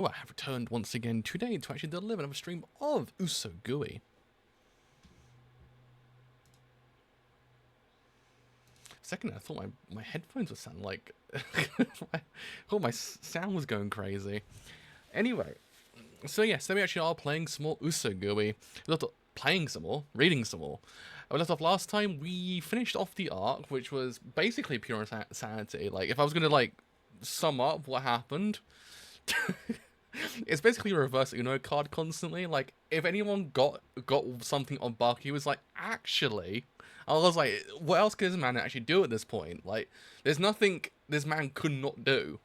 Oh, I have returned once again today to actually deliver another stream of Usogui. Second, I thought my headphones would sound like... I thought my sound was going crazy. Anyway, so yes, then we actually are playing some more Usogui. Playing some more, reading some more. We left off last time, we finished off the arc, which was basically pure insanity. Like, if I was going to, like, sum up what happened... It's basically a reverse Uno card constantly. Like, if anyone got something on Buck, he was like, actually... I was like, what else can this man actually do at this point? Like, there's nothing this man could not do.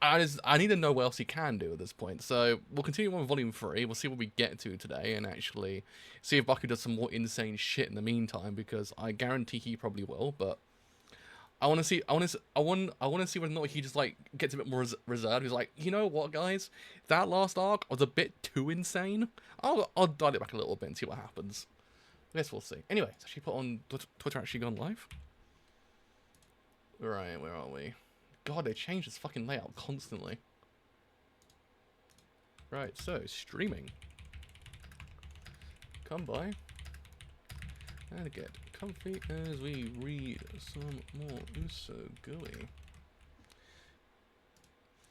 I need to know what else he can do at this point. So, we'll continue on Volume 3. We'll see what we get to today and actually see if Baku does some more insane shit in the meantime, because I guarantee he probably will, but... I want to see whether or not he just, like, gets a bit more reserved. He's like, you know what, guys? That last arc was a bit too insane. I'll dial it back a little bit and see what happens. I guess we'll see. Anyway, it's actually put on Twitter, actually gone live. Right, where are we? God, they change this fucking layout constantly. Right, so, streaming. Come by. And get comfy as we read some more Usogui.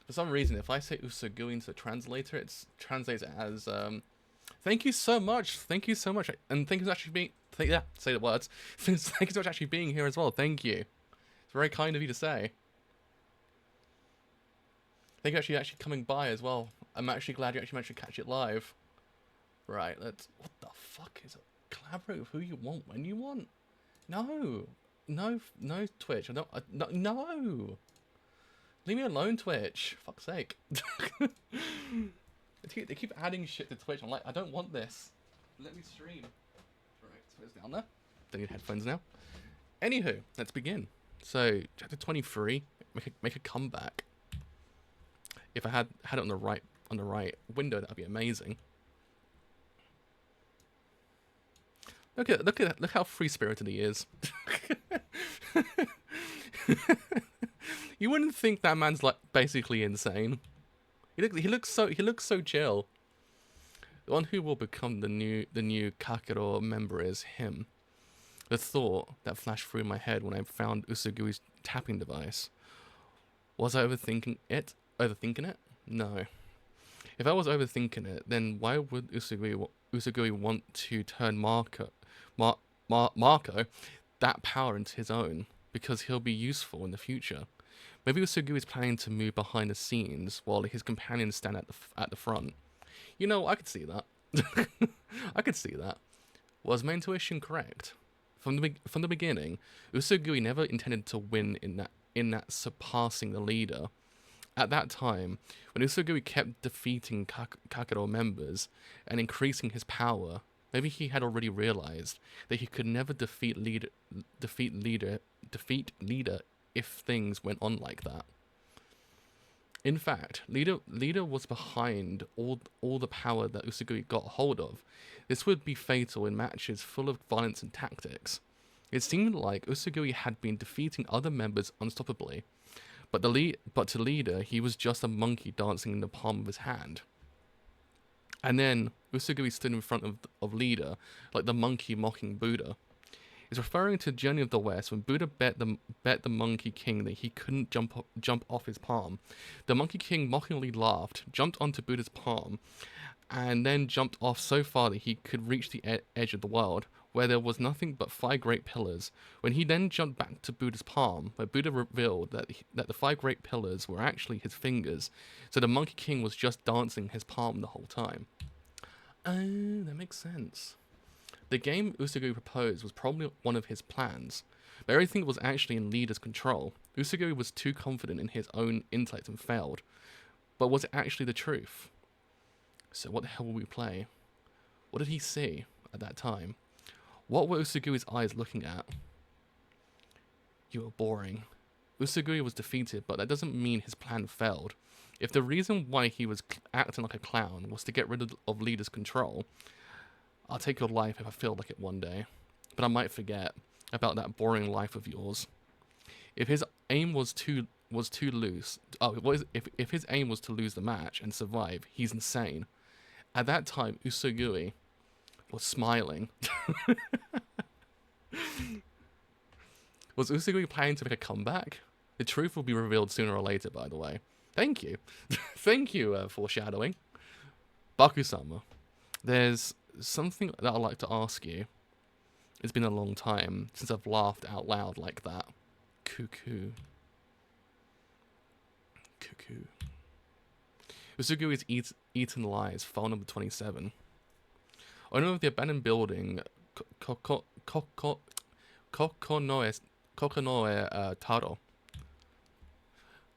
For some reason, if I say Usogui into the translator, it translates as thank you so much, and thank you for actually being say the words. Thank you so much actually being here as well. Thank you. It's very kind of you to say. Thank you actually coming by as well. I'm actually glad you actually managed to catch it live. Right, let's. What the fuck is it? Collaborate with who you want when you want. No, Twitch. I don't. No. Leave me alone, Twitch. Fuck's sake. They keep adding shit to Twitch. I'm like, I don't want this. Let me stream. Right, so it's down there. Don't need headphones now. Anywho, let's begin. So, chapter 23. Make a comeback. If I had it on the right window, that'd be amazing. Look how free-spirited he is. You wouldn't think that man's like basically insane. He looks so chill. The one who will become the new Kakero member is him. The thought that flashed through my head when I found Usogui's tapping device. Was I overthinking it? No. If I was overthinking it, then why would Usogui want to turn Marco that power into his own? Because he'll be useful in the future. Maybe Usogui is planning to move behind the scenes while his companions stand at the front. You know, I could see that. I could see that. Was my intuition correct? From the beginning, Usogui never intended to win in that surpassing the leader. At that time, when Usogui kept defeating Kakero members and increasing his power, maybe he had already realized that he could never defeat leader if things went on like that. In fact, leader was behind all the power that Usogui got hold of. This would be fatal in matches full of violence and tactics. It seemed like Usogui had been defeating other members unstoppably, but to leader, he was just a monkey dancing in the palm of his hand. And then Usogui stood in front of leader, like the monkey mocking Buddha. He's referring to Journey of the West when Buddha bet the Monkey King that he couldn't jump off his palm. The Monkey King mockingly laughed, jumped onto Buddha's palm, and then jumped off so far that he could reach the edge of the world, where there was nothing but 5 great pillars. When he then jumped back to Buddha's palm, where Buddha revealed that the 5 great pillars were actually his fingers, so the Monkey King was just dancing his palm the whole time. Oh, that makes sense. The game Usogui proposed was probably one of his plans, but everything was actually in leader's control. Usogui was too confident in his own intellect and failed. But was it actually the truth? So what the hell will we play? What did he see at that time? What were Usogui's eyes looking at? You are boring. Usogui was defeated, but that doesn't mean his plan failed. If the reason why he was acting like a clown was to get rid of leader's control, I'll take your life if I feel like it one day, but I might forget about that boring life of yours. If his aim was to was to lose. Oh, if his aim was to lose the match and survive, he's insane. At that time, Usogui was smiling. Was Usogui planning to make a comeback? The truth will be revealed sooner or later, by the way. Thank you. Thank you, foreshadowing. Baku-sama, there's something that I'd like to ask you. It's been a long time since I've laughed out loud like that. Cuckoo. Cuckoo. Usogui's Eaten Lies, file number 27. Owner of the abandoned building, Kokonoe Taro.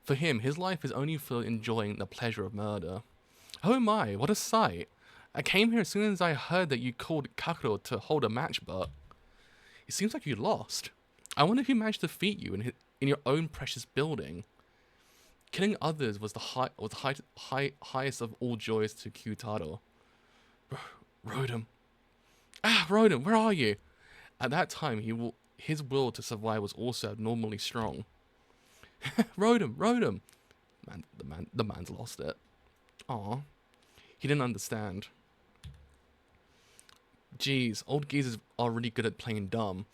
For him, his life is only for enjoying the pleasure of murder. Oh my, what a sight. I came here as soon as I heard that you called Kakuro to hold a match, but it seems like you lost. I wonder if he managed to defeat you in your own precious building. Killing others was the highest of all joys to Kyutaro. Rodham. Rodham, where are you? At that time, his will to survive was also abnormally strong. Rodham. The man's lost it. Aw. He didn't understand. Jeez, old geezers are really good at playing dumb.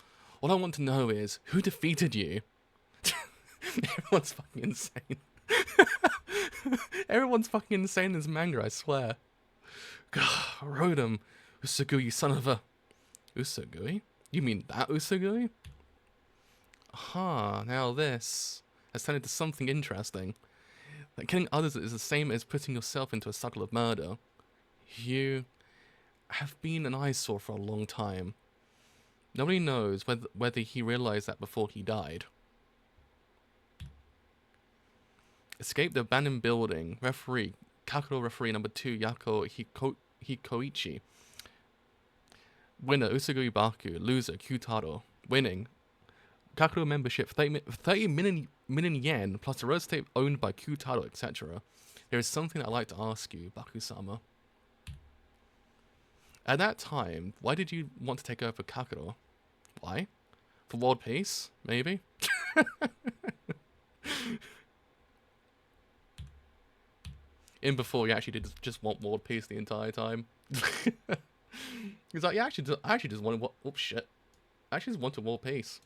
All I want to know is, who defeated you? Everyone's fucking insane. Everyone's fucking insane in this manga, I swear. God, Rodham, Usogui, son of a... Usogui? You mean that Usogui? Now this has turned into something interesting. That killing others is the same as putting yourself into a cycle of murder. You have been an eyesore for a long time. Nobody knows whether he realized that before he died. Escape the abandoned building. Referee. Kakuro referee number 2, Yako Hikoichi. Winner, Usogui Baku. Loser, Kyutaro. Winning. Kakuro membership, 30 million yen, plus a real estate owned by Kyutaro, etc. There is something I'd like to ask you, Baku-sama. At that time, why did you want to take over Kakuro? Why? For world peace? Maybe? In before, you actually did just want world peace the entire time. He's like, yeah, I actually just wanted... Oops, shit. I actually just wanted world peace.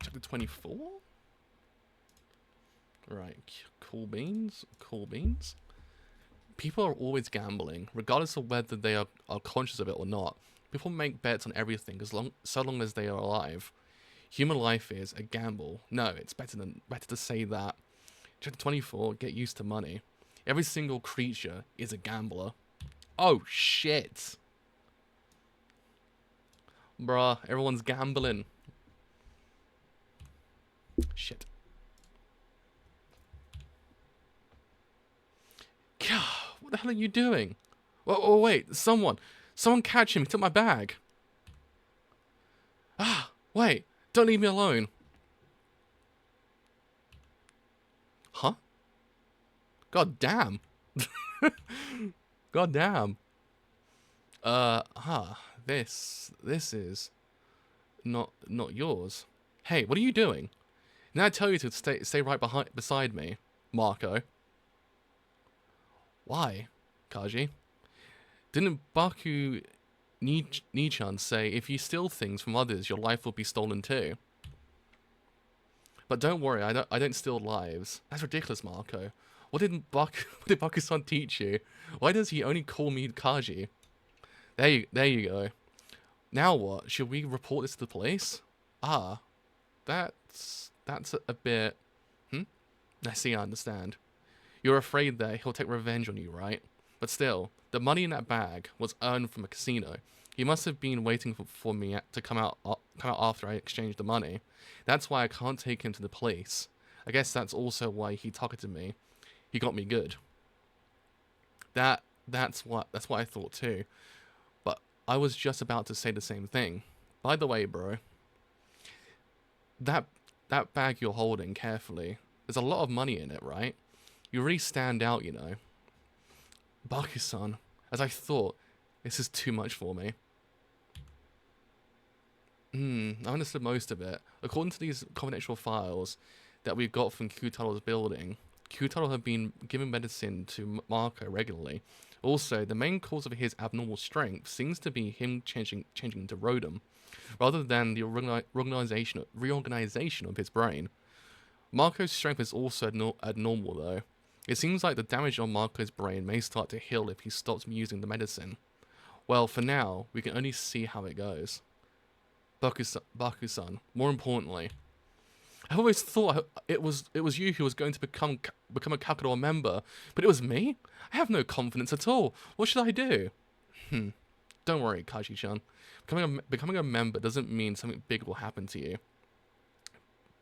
Chapter 24? Right, cool beans. People are always gambling, regardless of whether they are conscious of it or not. People make bets on everything so long as they are alive. Human life is a gamble. No, it's better to say that. Chapter 24, get used to money. Every single creature is a gambler. Oh shit. Bruh, everyone's gambling. Shit. God, what the hell are you doing? Oh, wait, someone catch him. He took my bag. Wait, don't leave me alone. Huh? God damn. God damn. This is not yours. Hey, what are you doing? Didn't I tell you to stay right beside me, Marco? Why, Kaji? Didn't Baku Nichan say if you steal things from others, your life will be stolen too? But don't worry, I don't steal lives. That's ridiculous, Marco. What did Baku-san teach you? Why does he only call me Kaji? There you go. Now what? Should we report this to the police? That's a bit... I see, I understand. You're afraid that he'll take revenge on you, right? But still, the money in that bag was earned from a casino. He must have been waiting for me to come out after I exchanged the money. That's why I can't take him to the police. I guess that's also why he targeted me. He got me good. That's what I thought too. But I was just about to say the same thing. By the way, bro, that bag you're holding carefully, there's a lot of money in it, right? You really stand out, you know. Baku-san, as I thought, this is too much for me. I understood most of it. According to these confidential files that we got from Q-Tuttle's building, Q-Tuttle had been giving medicine to Marco regularly. Also, the main cause of his abnormal strength seems to be him changing into Rotom, rather than the reorganization of his brain. Marco's strength is also abnormal though. It seems like the damage on Marco's brain may start to heal if he stops using the medicine. Well, for now, we can only see how it goes. Baku-san, more importantly, I've always thought it was you who was going to become a Kakuro member, but it was me? I have no confidence at all. What should I do? Don't worry, Kaji-chan. Becoming a member doesn't mean something big will happen to you.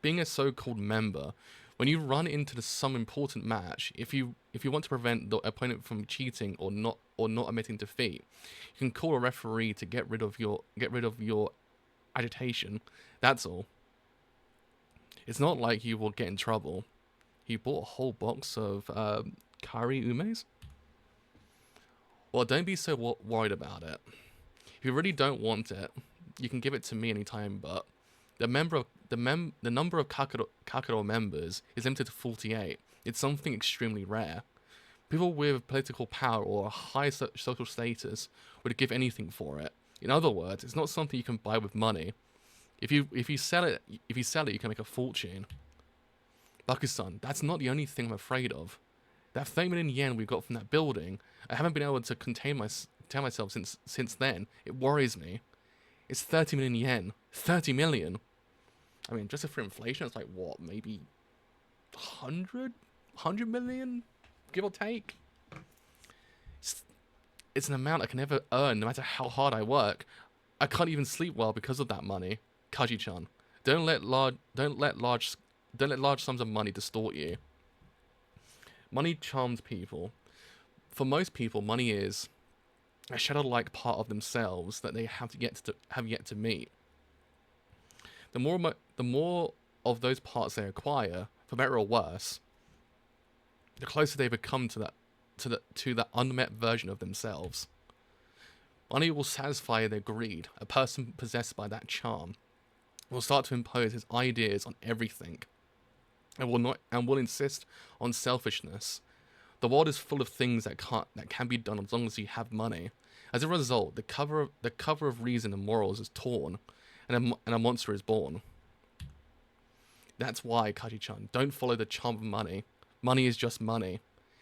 Being a so-called member, when you run into some important match, if you want to prevent the opponent from cheating or not admitting defeat, you can call a referee to get rid of your agitation. That's all. It's not like you will get in trouble. He bought a whole box of Kari Umes? Well, don't be so worried about it. If you really don't want it, you can give it to me anytime, but the number of Kakuro members is limited to 48. It's something extremely rare. People with political power or a high social status would give anything for it. In other words, it's not something you can buy with money. If you sell it, you can make a fortune. Baku-san, that's not the only thing I'm afraid of. That 30 million yen we got from that building, I haven't been able to contain myself since then. It worries me. It's 30 million yen. 30 million. I mean, just for inflation, it's like what, maybe 100 million, give or take. It's an amount I can never earn, no matter how hard I work. I can't even sleep well because of that money. Kaji-chan, don't let large sums of money distort you. Money charms people. For most people, money is a shadow-like part of themselves that they have yet to meet. The more of those parts they acquire, for better or worse, the closer they become to that unmet version of themselves. Money will satisfy their greed. A person possessed by that charm will start to impose his ideas on everything, and will insist on selfishness. The world is full of things that can be done as long as you have money. As a result, the cover of reason and morals is torn, and a monster is born. That's why, Kaji-chan, don't follow the charm of money. Money is just money.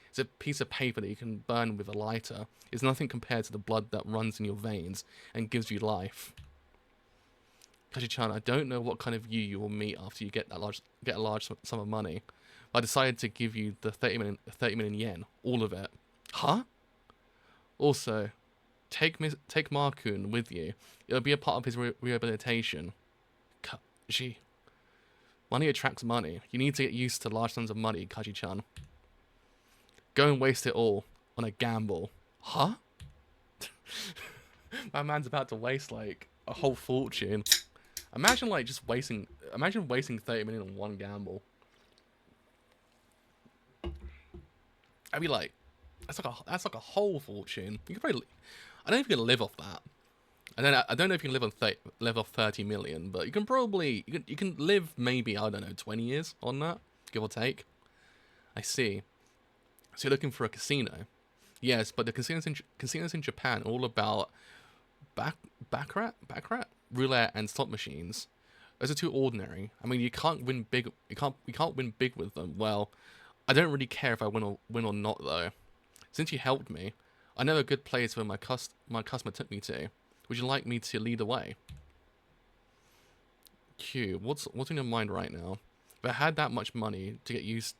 It's a piece of paper that you can burn with a lighter. It's nothing compared to the blood that runs in your veins and gives you life. Kaji-chan, I don't know what kind of you will meet after you get a large sum of money. But I decided to give you the 30 million yen, all of it. Huh? Also, take Markun with you. It'll be a part of his rehabilitation. Kaji. Money attracts money. You need to get used to large sums of money, Kaji-chan. Go and waste it all on a gamble. Huh? My man's about to waste like a whole fortune. Imagine wasting 30 million on one gamble. I'd be like, that's like a whole fortune. You could probably, I don't know if you can live off that. I don't know if you can live off 30 million, but you can probably you can live maybe, I don't know, 20 years on that, give or take. I see. So you're looking for a casino. Yes, but the casinos in Japan are all about baccarat, roulette, and slot machines. Those are too ordinary. I mean, you can't win big. You can't win big with them. Well, I don't really care if I win or not though. Since you helped me, I know a good place where my customer took me to. Would you like me to lead the way? Q, what's in your mind right now? If I had that much money to get used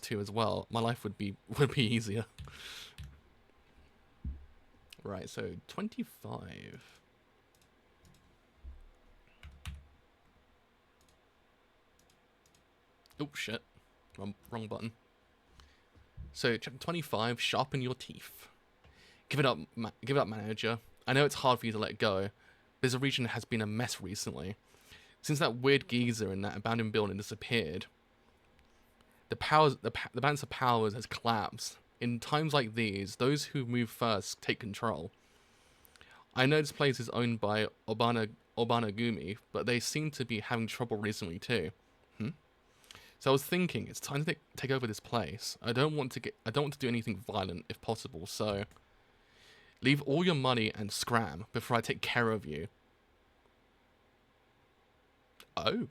to as well, my life would be easier. Right, so 25. Oh shit, wrong button. So chapter 25, sharpen your teeth. Give it up, manager. I know it's hard for you to let go. This region has been a mess recently. Since that weird geezer in that abandoned building disappeared, the balance of powers has collapsed. In times like these, those who move first take control. I know this place is owned by Obana Obanagumi, but they seem to be having trouble recently too. So I was thinking, it's time to take over this place. I don't want to do anything violent if possible, so leave all your money and scram before I take care of you. Oh.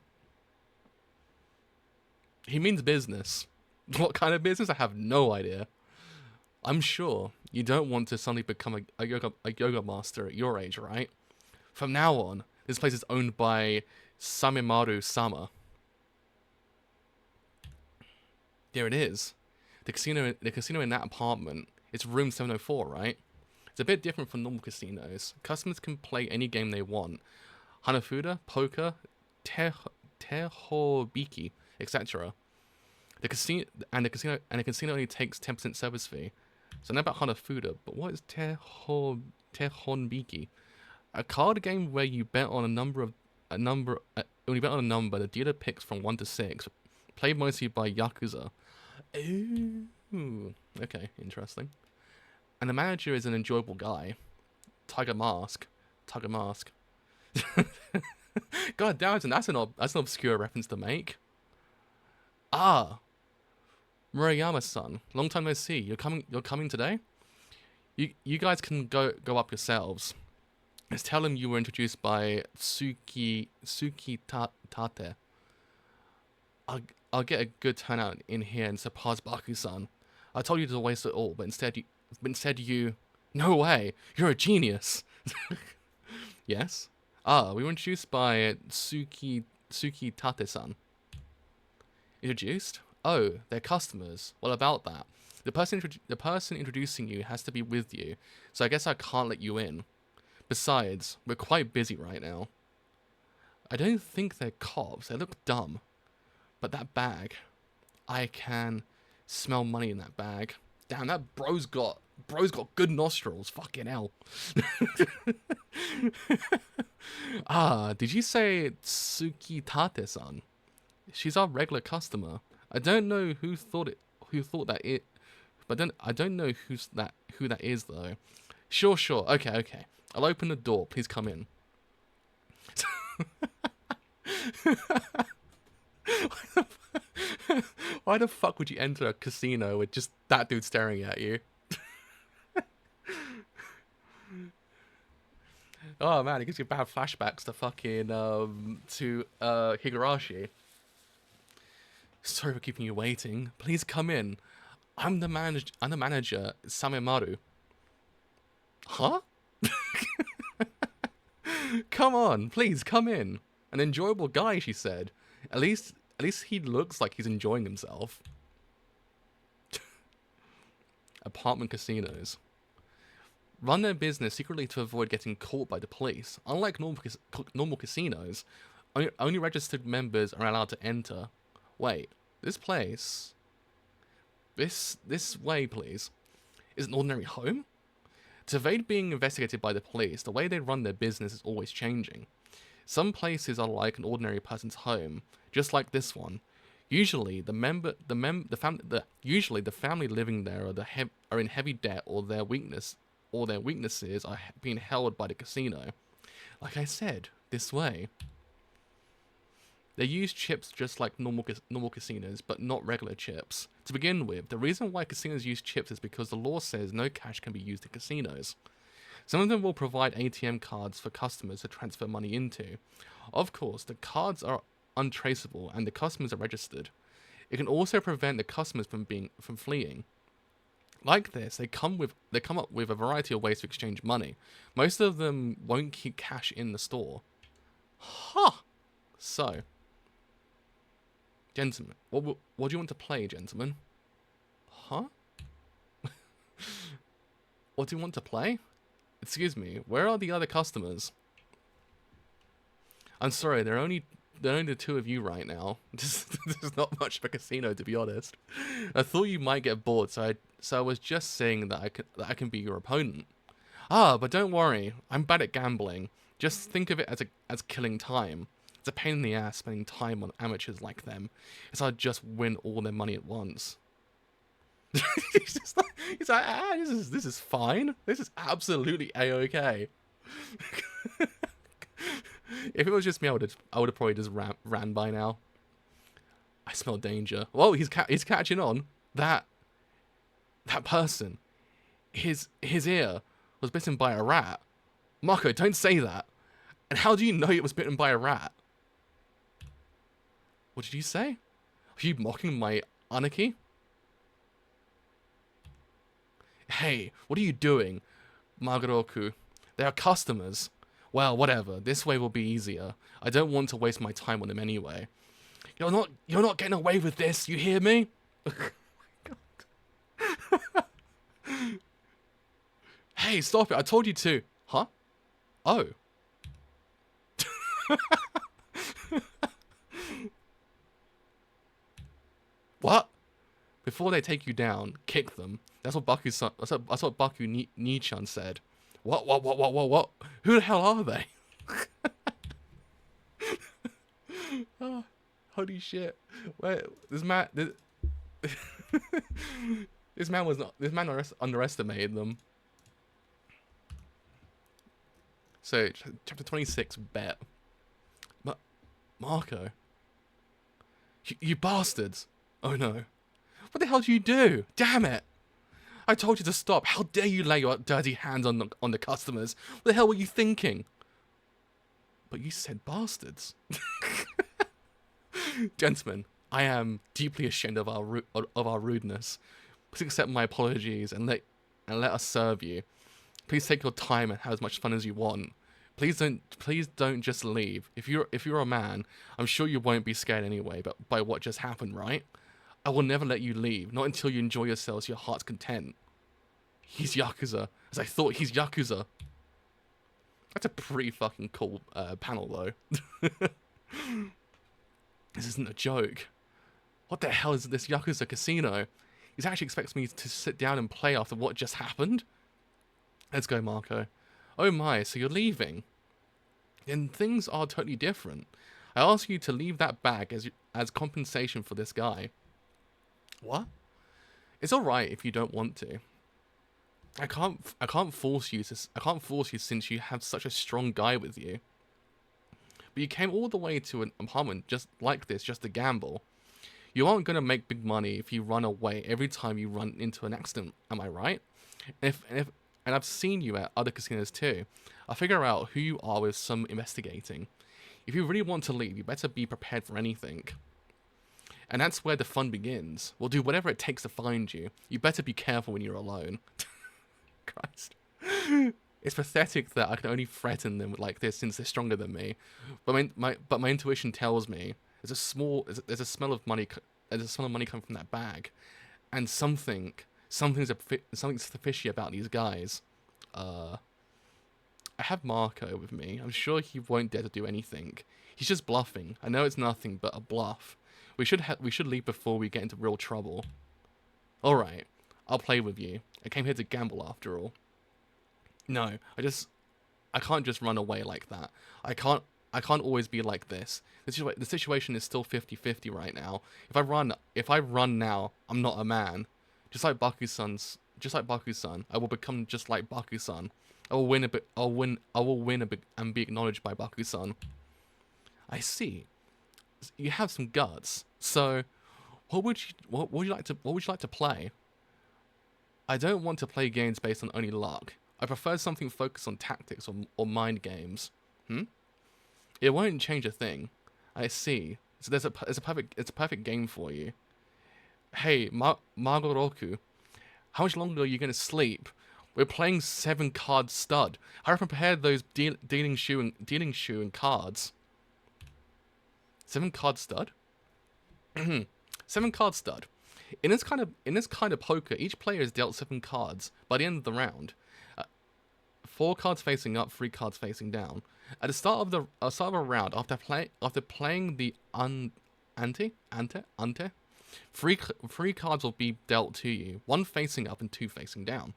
He means business. What kind of business? I have no idea. I'm sure you don't want to suddenly become a yoga master at your age, right? From now on, this place is owned by Samemaru-sama. There it is. The casino in that apartment. It's room 704, right? It's a bit different from normal casinos. Customers can play any game they want. Hanafuda, poker, tehobiki, etc. The casino only takes 10% service fee. So I know about Hanafuda, but what is tehonbiki? A card game where you bet on when you bet on a number, the dealer picks from 1 to 6, played mostly by Yakuza. Ooh, okay, interesting. And the manager is an enjoyable guy. Tiger Mask. God damn it, that's an obscure reference to make. Ah, Murayama-san, long time no see. You're coming today? You guys can go up yourselves. Just tell him you were introduced by Suki Tate. I'll get a good turnout in here and surpass Baku-san. I told you to waste it all, but instead you... No way! You're a genius! Yes? Ah, we were introduced by Suki Tate-san. Introduced? Oh, they're customers. What about that? The person introducing you has to be with you, so I guess I can't let you in. Besides, we're quite busy right now. I don't think they're cops. They look dumb. But that bag, I can smell money in that bag. Damn, that bro's got good nostrils. Fucking hell. Ah, did you say Tsuki Tate-san? She's our regular customer. I don't know who thought that it, but I don't know who that is though. Sure. Okay. I'll open the door. Please come in. Why the fuck would you enter a casino with just that dude staring at you? Oh man, it gives you bad flashbacks to fucking Higurashi. Sorry for keeping you waiting. Please come in. I'm the manager, Samemaru. Huh? Come on, please come in. An enjoyable guy, she said. At least he looks like he's enjoying himself. Apartment casinos run their business secretly to avoid getting caught by the police. Unlike normal casinos, only registered members are allowed to enter. Wait, this place... This way, please. Is an ordinary home? To evade being investigated by the police, the way they run their business is always changing. Some places are like an ordinary person's home, just like this one. Usually, the family living there are in heavy debt, or their weaknesses are being held by the casino. Like I said, this way. They use chips just like normal casinos, but not regular chips. To begin with, the reason why casinos use chips is because the law says no cash can be used in casinos. Some of them will provide ATM cards for customers to transfer money into. Of course, the cards are untraceable and the customers are registered. It can also prevent the customers from fleeing. Like this, they come up with a variety of ways to exchange money. Most of them won't keep cash in the store. Huh. So, gentlemen, what do you want to play, gentlemen? Huh? What do you want to play? Excuse me, where are the other customers? I'm sorry, there are only the two of you right now. There's not much of a casino, to be honest. I thought you might get bored, so I was just saying that I can be your opponent. Ah, but don't worry, I'm bad at gambling. Just think of it as killing time. It's a pain in the ass spending time on amateurs like them. It's I'd just win all their money at once. he's like, this is fine. This is absolutely a-okay. If it was just me, I would have probably just ran by now. I smell danger. Well, he's catching on. That person, his ear was bitten by a rat. Marco, don't say that. And how do you know it was bitten by a rat? What did you say? Are you mocking my anarchy? Hey, what are you doing, Magoroku? They are customers. Well, whatever. This way will be easier. I don't want to waste my time on them anyway. You're not getting away with this. You hear me? Oh my God. Hey, stop it. I told you to. Huh? Oh. What? Before they take you down, kick them. That's what Baku Ni-chan said. What? Who the hell are they? Oh, holy shit! Wait, this man underestimated them. So, chapter 26, bet. Marco, you bastards! Oh no! What the hell did you do? Damn it! I told you to stop. How dare you lay your dirty hands on the customers? What the hell were you thinking? But you said bastards. Gentlemen, I am deeply ashamed of our rudeness. Please accept my apologies and let us serve you. Please take your time and have as much fun as you want. Please don't just leave. If you're a man, I'm sure you won't be scared anyway. But by what just happened, right? I will never let you leave, not until you enjoy yourselves to your heart's content. He's Yakuza. As I thought, he's Yakuza. That's a pretty fucking cool panel, though. This isn't a joke. What the hell is this Yakuza casino? He actually expects me to sit down and play after what just happened? Let's go, Marco. Oh my, so you're leaving? Then things are totally different. I ask you to leave that bag as compensation for this guy. What? It's all right if you don't want to. I can't force you since you have such a strong guy with you. But you came all the way to an apartment just like this just to gamble. You aren't gonna make big money if you run away every time you run into an accident, am I right? And I've seen you at other casinos too. I'll figure out who you are with some investigating. If you really want to leave, you better be prepared for anything. And that's where the fun begins. We'll do whatever it takes to find you. You better be careful when you're alone. Christ. It's pathetic that I can only threaten them like this since they're stronger than me. But my intuition tells me there's a smell of money coming from that bag. And something's fishy about these guys. I have Marco with me. I'm sure he won't dare to do anything. He's just bluffing. I know it's nothing but a bluff. We should leave before we get into real trouble. All right, I'll play with you. I came here to gamble after all. No, I can't just run away like that. I can't always be like this. The situation is still 50-50 right now. If I run now, I'm not a man. Just like Baku-san, I will become just like Baku-san. I will win and be acknowledged by Baku-san. I see. You have some guts. So, what would you like to play? I don't want to play games based on only luck. I prefer something focused on tactics or mind games. It won't change a thing. I see. So it's a perfect game for you. Hey, Magoroku, how much longer are you gonna sleep? We're playing 7-card stud. I prepared those dealing shoe and cards. 7-card stud? 7-card stud. In this kind of poker, each player is dealt 7 cards by the end of the round. 4 cards facing up, 3 cards facing down. At the start of a round, after playing the ante, 3 cards will be dealt to you, 1 facing up and 2 facing down.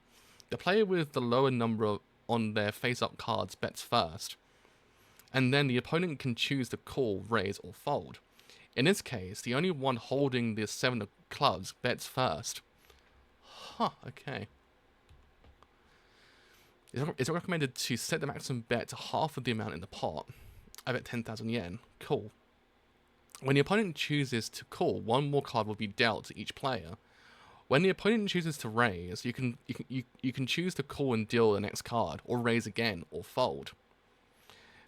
The player with the lower number on their face-up cards bets first, and then the opponent can choose to call, raise, or fold. In this case, the only one holding the 7 of clubs bets first. Okay. It's recommended to set the maximum bet to half of the amount in the pot. I bet 10,000 yen. Cool. When the opponent chooses to call, one more card will be dealt to each player. When the opponent chooses to raise, you can choose to call and deal the next card, or raise again, or fold.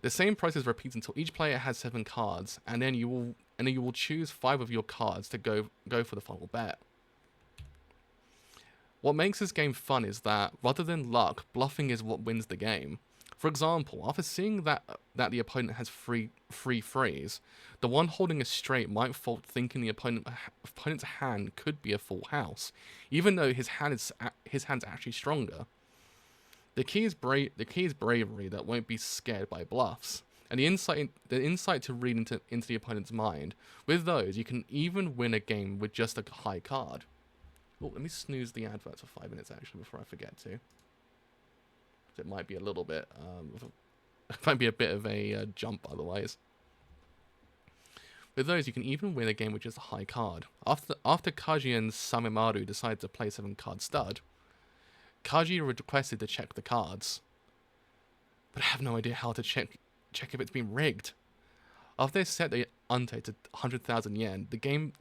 The same process repeats until each player has 7 cards, and then you will choose 5 of your cards to go for the final bet. What makes this game fun is that, rather than luck, bluffing is what wins the game. For example, after seeing that the opponent has free frees, the one holding a straight might fold, thinking the opponent's hand could be a full house, even though his hand's actually stronger. The key is bravery that won't be scared by bluffs, and the insight to read into the opponent's mind. With those, you can even win a game with just a high card. Oh, let me snooze the adverts for 5 minutes actually before I forget to. It might be a little bit, it might be a bit of a jump otherwise. With those, you can even win a game with just a high card. After Kaji and Samemaru decided to play 7-card stud, Kaji requested to check the cards. But I have no idea how to check if it's been rigged. After they set the ante to 100,000 yen, the game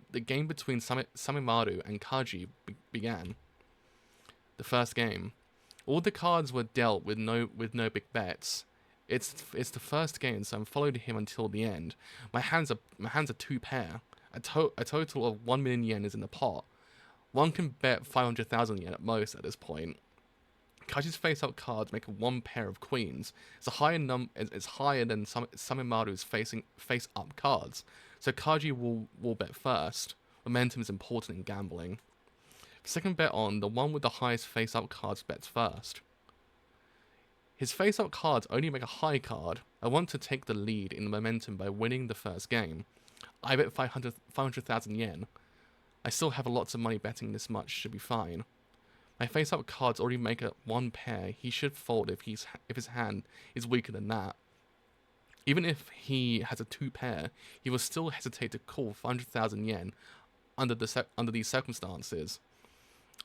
between Samemaru and Kaji began. The first game. All the cards were dealt with no big bets. It's the first game, so I'm followed him until the end. My hands are 2 pair. A total of 1 million yen is in the pot. One can bet 500,000 yen at most at this point. Kaji's face-up cards make a 1 pair of queens. It's higher than Samemaru's face-up cards, so Kaji will bet first. Momentum is important in gambling. Second bet on, the one with the highest face-up cards bets first. His face-up cards only make a high card. I want to take the lead in the momentum by winning the first game. I bet 500,000 yen. I still have lots of money betting this much, should be fine. My face-up cards already make a 1 pair. He should fold if his hand is weaker than that. Even if he has a 2 pair, he will still hesitate to call 500,000 yen under these circumstances.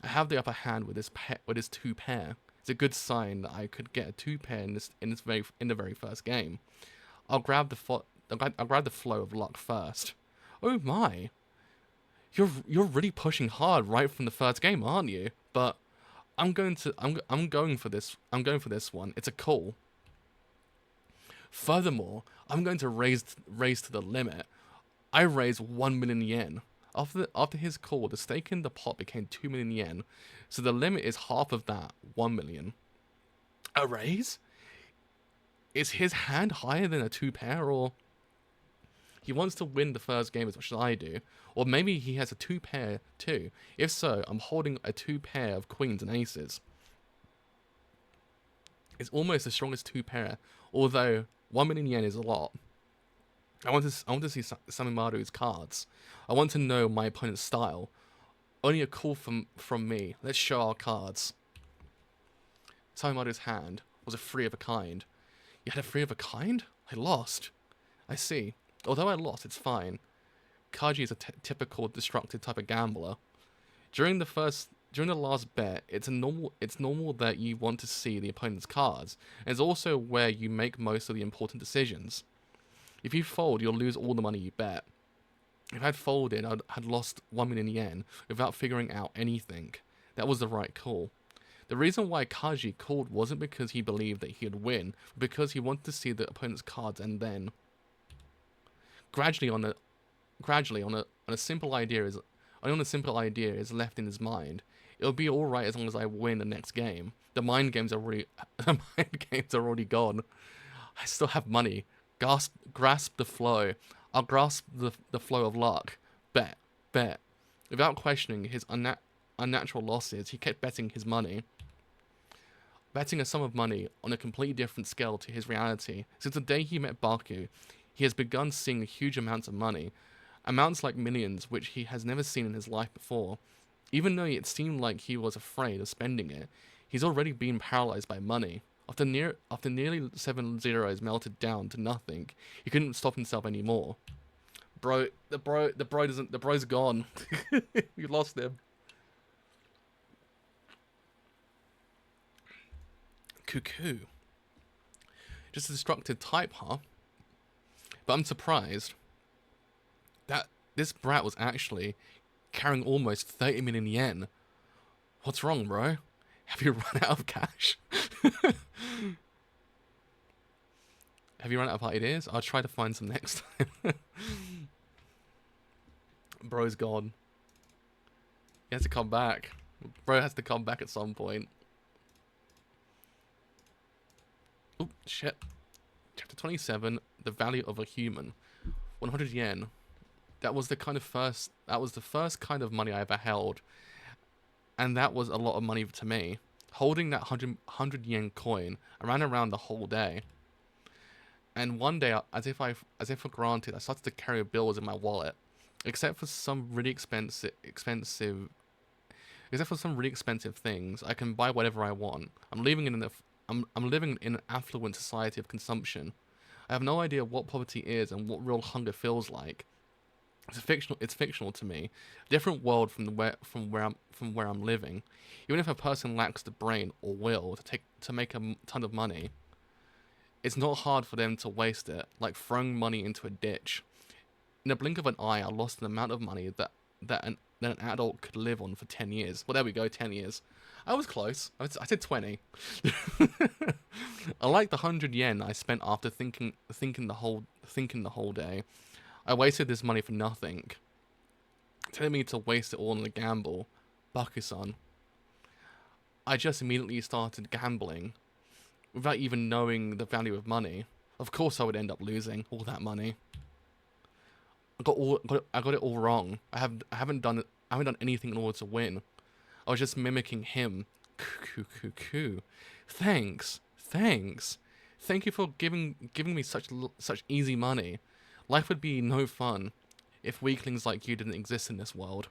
I have the upper hand with his 2 pair. It's a good sign that I could get a 2 pair in the very first game. I'll grab the flow of luck first. Oh my! You're really pushing hard right from the first game, aren't you? But I'm going for this one. It's a call. Furthermore, I'm going to raise to the limit. I raise 1 million yen. After his call, the stake in the pot became 2 million yen, so the limit is half of that, 1 million. A raise? Is his hand higher than a 2 pair, or he wants to win the first game as much as I do? Or maybe he has a 2 pair too. If so, I'm holding a 2 pair of queens and aces. It's almost the strongest 2 pair, although 1 million yen is a lot. I want to see Samemaru's cards. I want to know my opponent's style. Only a call from me. Let's show our cards. Samemaru's hand was a 3 of a kind. You had a 3 of a kind? I lost. I see. Although I lost, it's fine. Kaji is a typical destructive type of gambler. During the last bet, it's normal that you want to see the opponent's cards, and it's also where you make most of the important decisions. If you fold, you'll lose all the money you bet. If I'd folded, I had lost 1 million yen without figuring out anything. That was the right call. The reason why Kaji called wasn't because he believed that he'd win, but because he wanted to see the opponent's cards, and then gradually on a simple idea is left in his mind. It'll be all right as long as I win the next game. The mind games are already gone. I still have money. Grasp the flow. I'll grasp the flow of luck. Bet. Without questioning his unnatural losses, he kept betting his money. Betting a sum of money on a completely different scale to his reality. Since the day he met Baku, he has begun seeing huge amounts of money. Amounts like millions, which he has never seen in his life before. Even though it seemed like he was afraid of spending it, he's already been paralyzed by money. After nearly 7 zeros melted down to nothing, he couldn't stop himself anymore. The bro's gone. We lost him. Cuckoo. Just a destructive type, huh? But I'm surprised that this brat was actually carrying almost 30 million yen. What's wrong, bro? Have you run out of cash? Have you run out of ideas? I'll try to find some next time. Bro's gone. He has to come back. Bro has to come back at some point. Oh, shit. Chapter 27, The Value of a Human. 100 yen. That was the first kind of money I ever held. And that was a lot of money to me. Holding that 100 yen coin, I ran around the whole day. And one day, as if for granted, I started to carry bills in my wallet. Except for some really expensive things, I can buy whatever I want. I'm living in an affluent society of consumption. I have no idea what poverty is and what real hunger feels like. It's fictional to me. A different world from where I'm living. Even if a person lacks the brain or will to make a ton of money, it's not hard for them to waste it, like throwing money into a ditch. In a blink of an eye, I lost an amount of money that an adult could live on for 10 years. Well, there we go, 10 years. I was close. I said 20. I like the 100 yen I spent after thinking the whole day. I wasted this money for nothing. Telling me to waste it all on a gamble. Baku-san. I just immediately started gambling without even knowing the value of money. Of course I would end up losing all that money. I got it all wrong. I haven't done anything in order to win. I was just mimicking him. Thanks. Thank you for giving me such easy money. Life would be no fun if weaklings like you didn't exist in this world.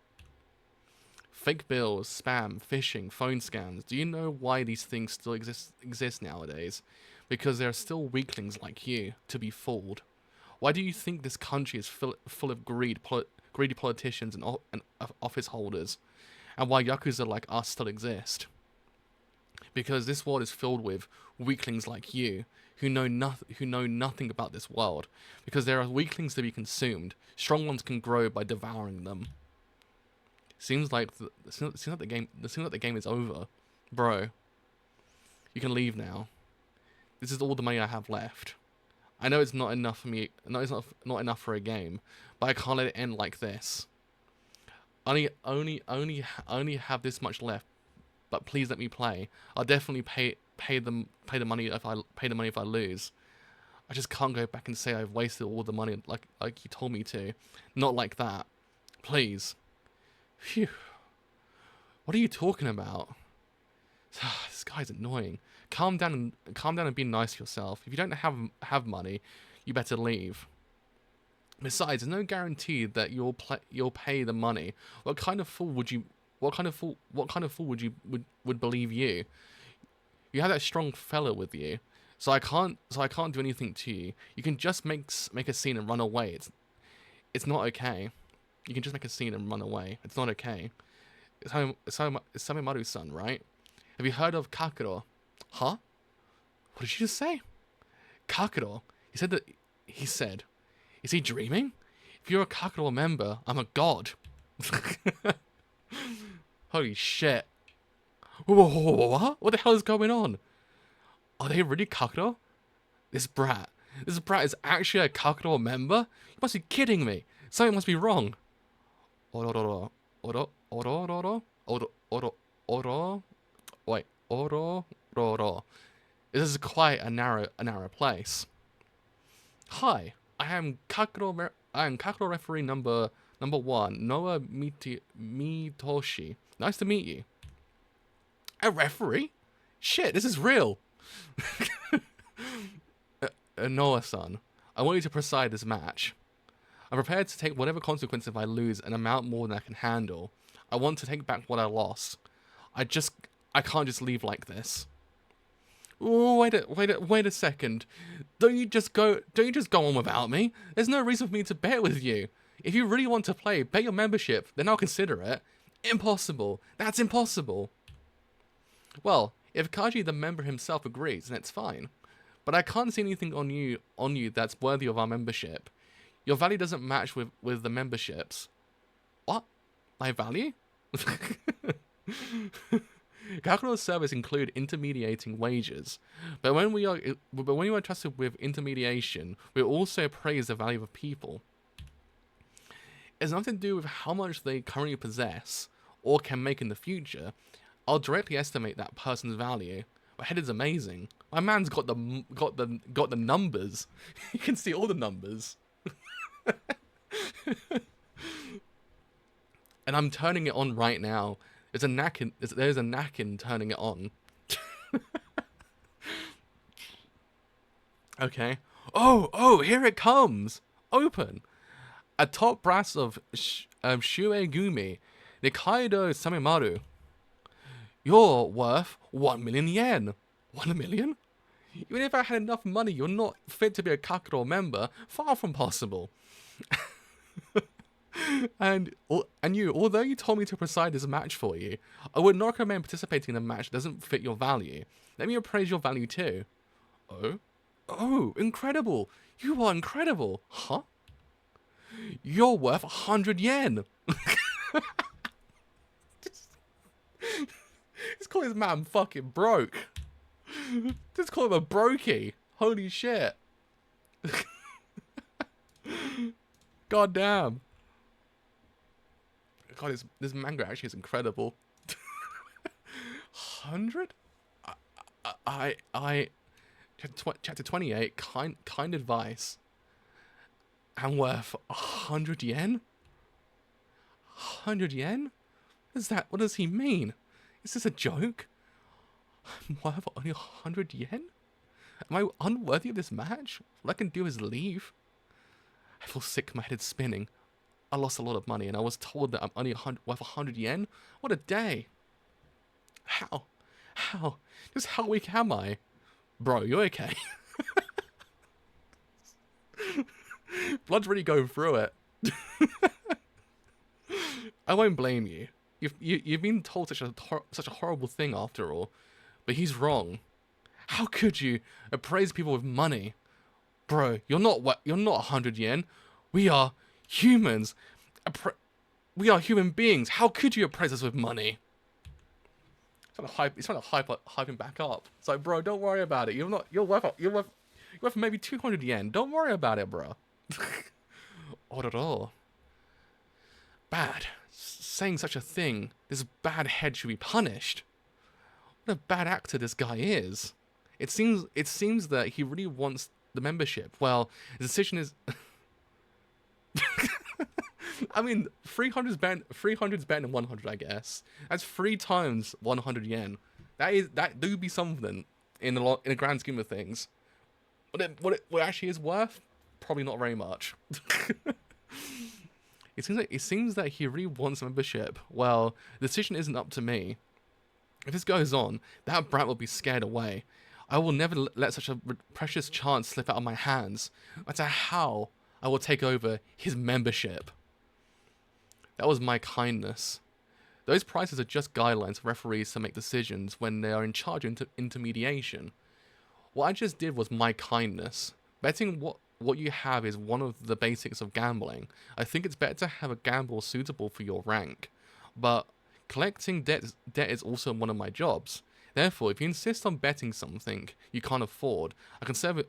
Fake bills, spam, phishing, phone scams. Do you know why these things still exist nowadays? Because there are still weaklings like you to be fooled. Why do you think this country is full of greedy politicians and office holders? And why Yakuza like us still exist? Because this world is filled with weaklings like you, who know nothing about this world. Because there are weaklings to be consumed. Strong ones can grow by devouring them. Seems like the game is over, bro. You can leave now. This is all the money I have left. I know it's not enough for me. No, it's not enough for a game, but I can't let it end like this. I only have this much left, but please let me play. I'll definitely pay the money if I lose. I just can't go back and say I've wasted all the money like you told me to. Not like that. Please. Phew. What are you talking about? This guy's annoying. Calm down and be nice to yourself. If you don't have money, you better leave. Besides, there's no guarantee that you'll pay the money. What kind of fool would believe you? You have that strong fella with you, so I can't do anything to you. You can just make a scene and run away. It's not okay. You can just make a scene and run away. It's not okay. It's Samemaru-san, right? Have you heard of Kakuro? Huh? What did you just say? Kakuro? He said, is he dreaming? If you're a Kakuro member, I'm a god. Holy shit. What? What the hell is going on? Are they really Kakuro? This brat is actually a Kakuro member? You must be kidding me. Something must be wrong. Oro. This is quite a narrow place. Hi, I am Kakuro referee number 1, Noah Mitoshi. Nice to meet you. A referee? Shit, this is real. Noah-san, I want you to preside this match. I'm prepared to take whatever consequence if I lose an amount more than I can handle. I want to take back what I lost. I can't just leave like this. Ooh, wait a second. Don't you just go on without me? There's no reason for me to bet with you. If you really want to play, pay your membership, then I'll consider it. Impossible. That's impossible. Well, if Kaji the member himself agrees, then it's fine. but I can't see anything on you that's worthy of our membership. Your value doesn't match with the memberships. What? My value? Calculus service include intermediating wages, but when you are trusted with intermediation, we also appraise the value of people. It's nothing to do with how much they currently possess or can make in the future. I'll directly estimate that person's value. My head is amazing. My man's got the numbers. You can see all the numbers. And I'm turning it on right now. There's a knack in turning it on. Okay. Oh, here it comes. Open. A top brass of Shuegumi, Nikaido Samimaru. You're worth 1 million yen. 1 million? Even if I had enough money, you're not fit to be a Kakuro member. Far from possible. And you, although you told me to preside this match for you, I would not recommend participating in a match that doesn't fit your value. Let me appraise your value too. Oh, incredible. You are incredible. Huh? You're worth 100 yen. Just call this man fucking broke. Just call him a brokey. Holy shit. God damn. God, this manga actually is incredible. 100? Chapter 28, kind advice. I'm worth 100 yen? 100 yen? What does he mean? Is this a joke? I'm worth only 100 yen? Am I unworthy of this match? All I can do is leave. I feel sick, my head is spinning. I lost a lot of money and I was told that I'm only worth 100 yen? What a day. How? Just how weak am I? Bro, you okay? Blood's really going through it. I won't blame you. You've been told such a horrible thing after all. But he's wrong. How could you appraise people with money? Bro, you're not 100 yen. We are humans. We are human beings. How could you appraise us with money? He's trying to hype him back up. It's like, bro, don't worry about it. You're worth maybe 200 yen. Don't worry about it, bro. Ororo. Bad. Saying such a thing. This bad head should be punished. What a bad actor this guy is. It seems that he really wants the membership. Well, his decision is. I mean, 300's better than 100, I guess. That's 3 times 100 yen. That do be something in a grand scheme of things. What it actually is worth? Probably not very much. It seems that he really wants membership. Well, the decision isn't up to me. If this goes on, that brat will be scared away. I will never let such a precious chance slip out of my hands. No matter how, I will take over his membership. That was my kindness. Those prices are just guidelines for referees to make decisions when they are in charge of intermediation. What I just did was my kindness. Betting what you have is one of the basics of gambling. I think it's better to have a gamble suitable for your rank. But collecting debt is also one of my jobs. Therefore, if you insist on betting something you can't afford, I can serve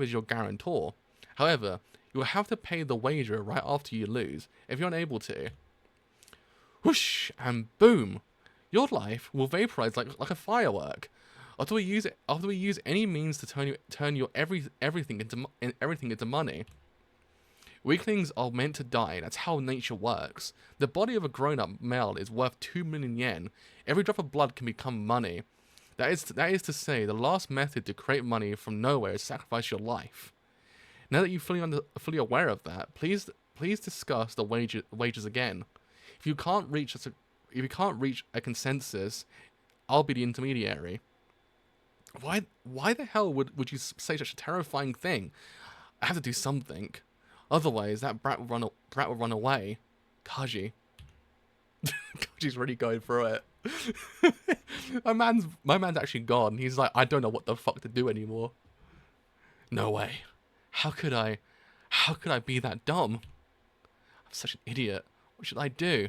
as your guarantor. However, you will have to pay the wager right after you lose, if you're unable to. Whoosh! And boom! Your life will vaporize like a firework. After we use any means to turn your everything into money. Weaklings are meant to die. That's how nature works. The body of a grown-up male is worth 2 million yen. Every drop of blood can become money. That is to say, the last method to create money from nowhere is sacrifice your life. Now that you're fully aware of that, please discuss the wages again. If you can't reach a consensus, I'll be the intermediary. Why the hell would you say such a terrifying thing? I have to do something. Otherwise, that brat will run away. Kaji. Kaji's really going through it. my man's actually gone. He's like, I don't know what the fuck to do anymore. No way. How could I be that dumb? I'm such an idiot. What should I do?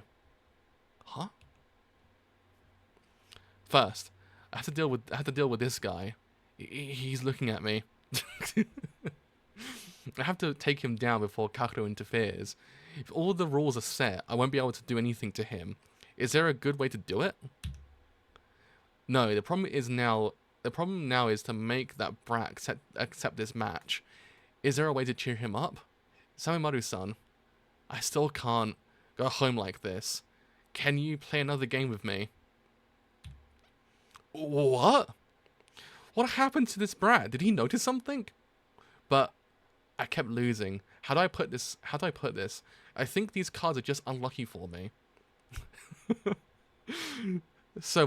Huh? First, I have to deal with this guy. He's looking at me. I have to take him down before Kakuro interferes. If all the rules are set, I won't be able to do anything to him. Is there a good way to do it? No, the problem now is to make that brat accept this match. Is there a way to cheer him up? Samimaru-san, I still can't go home like this. Can you play another game with me? What? What happened to this brat? Did he notice something? But I kept losing. How do I put this? I think these cards are just unlucky for me. So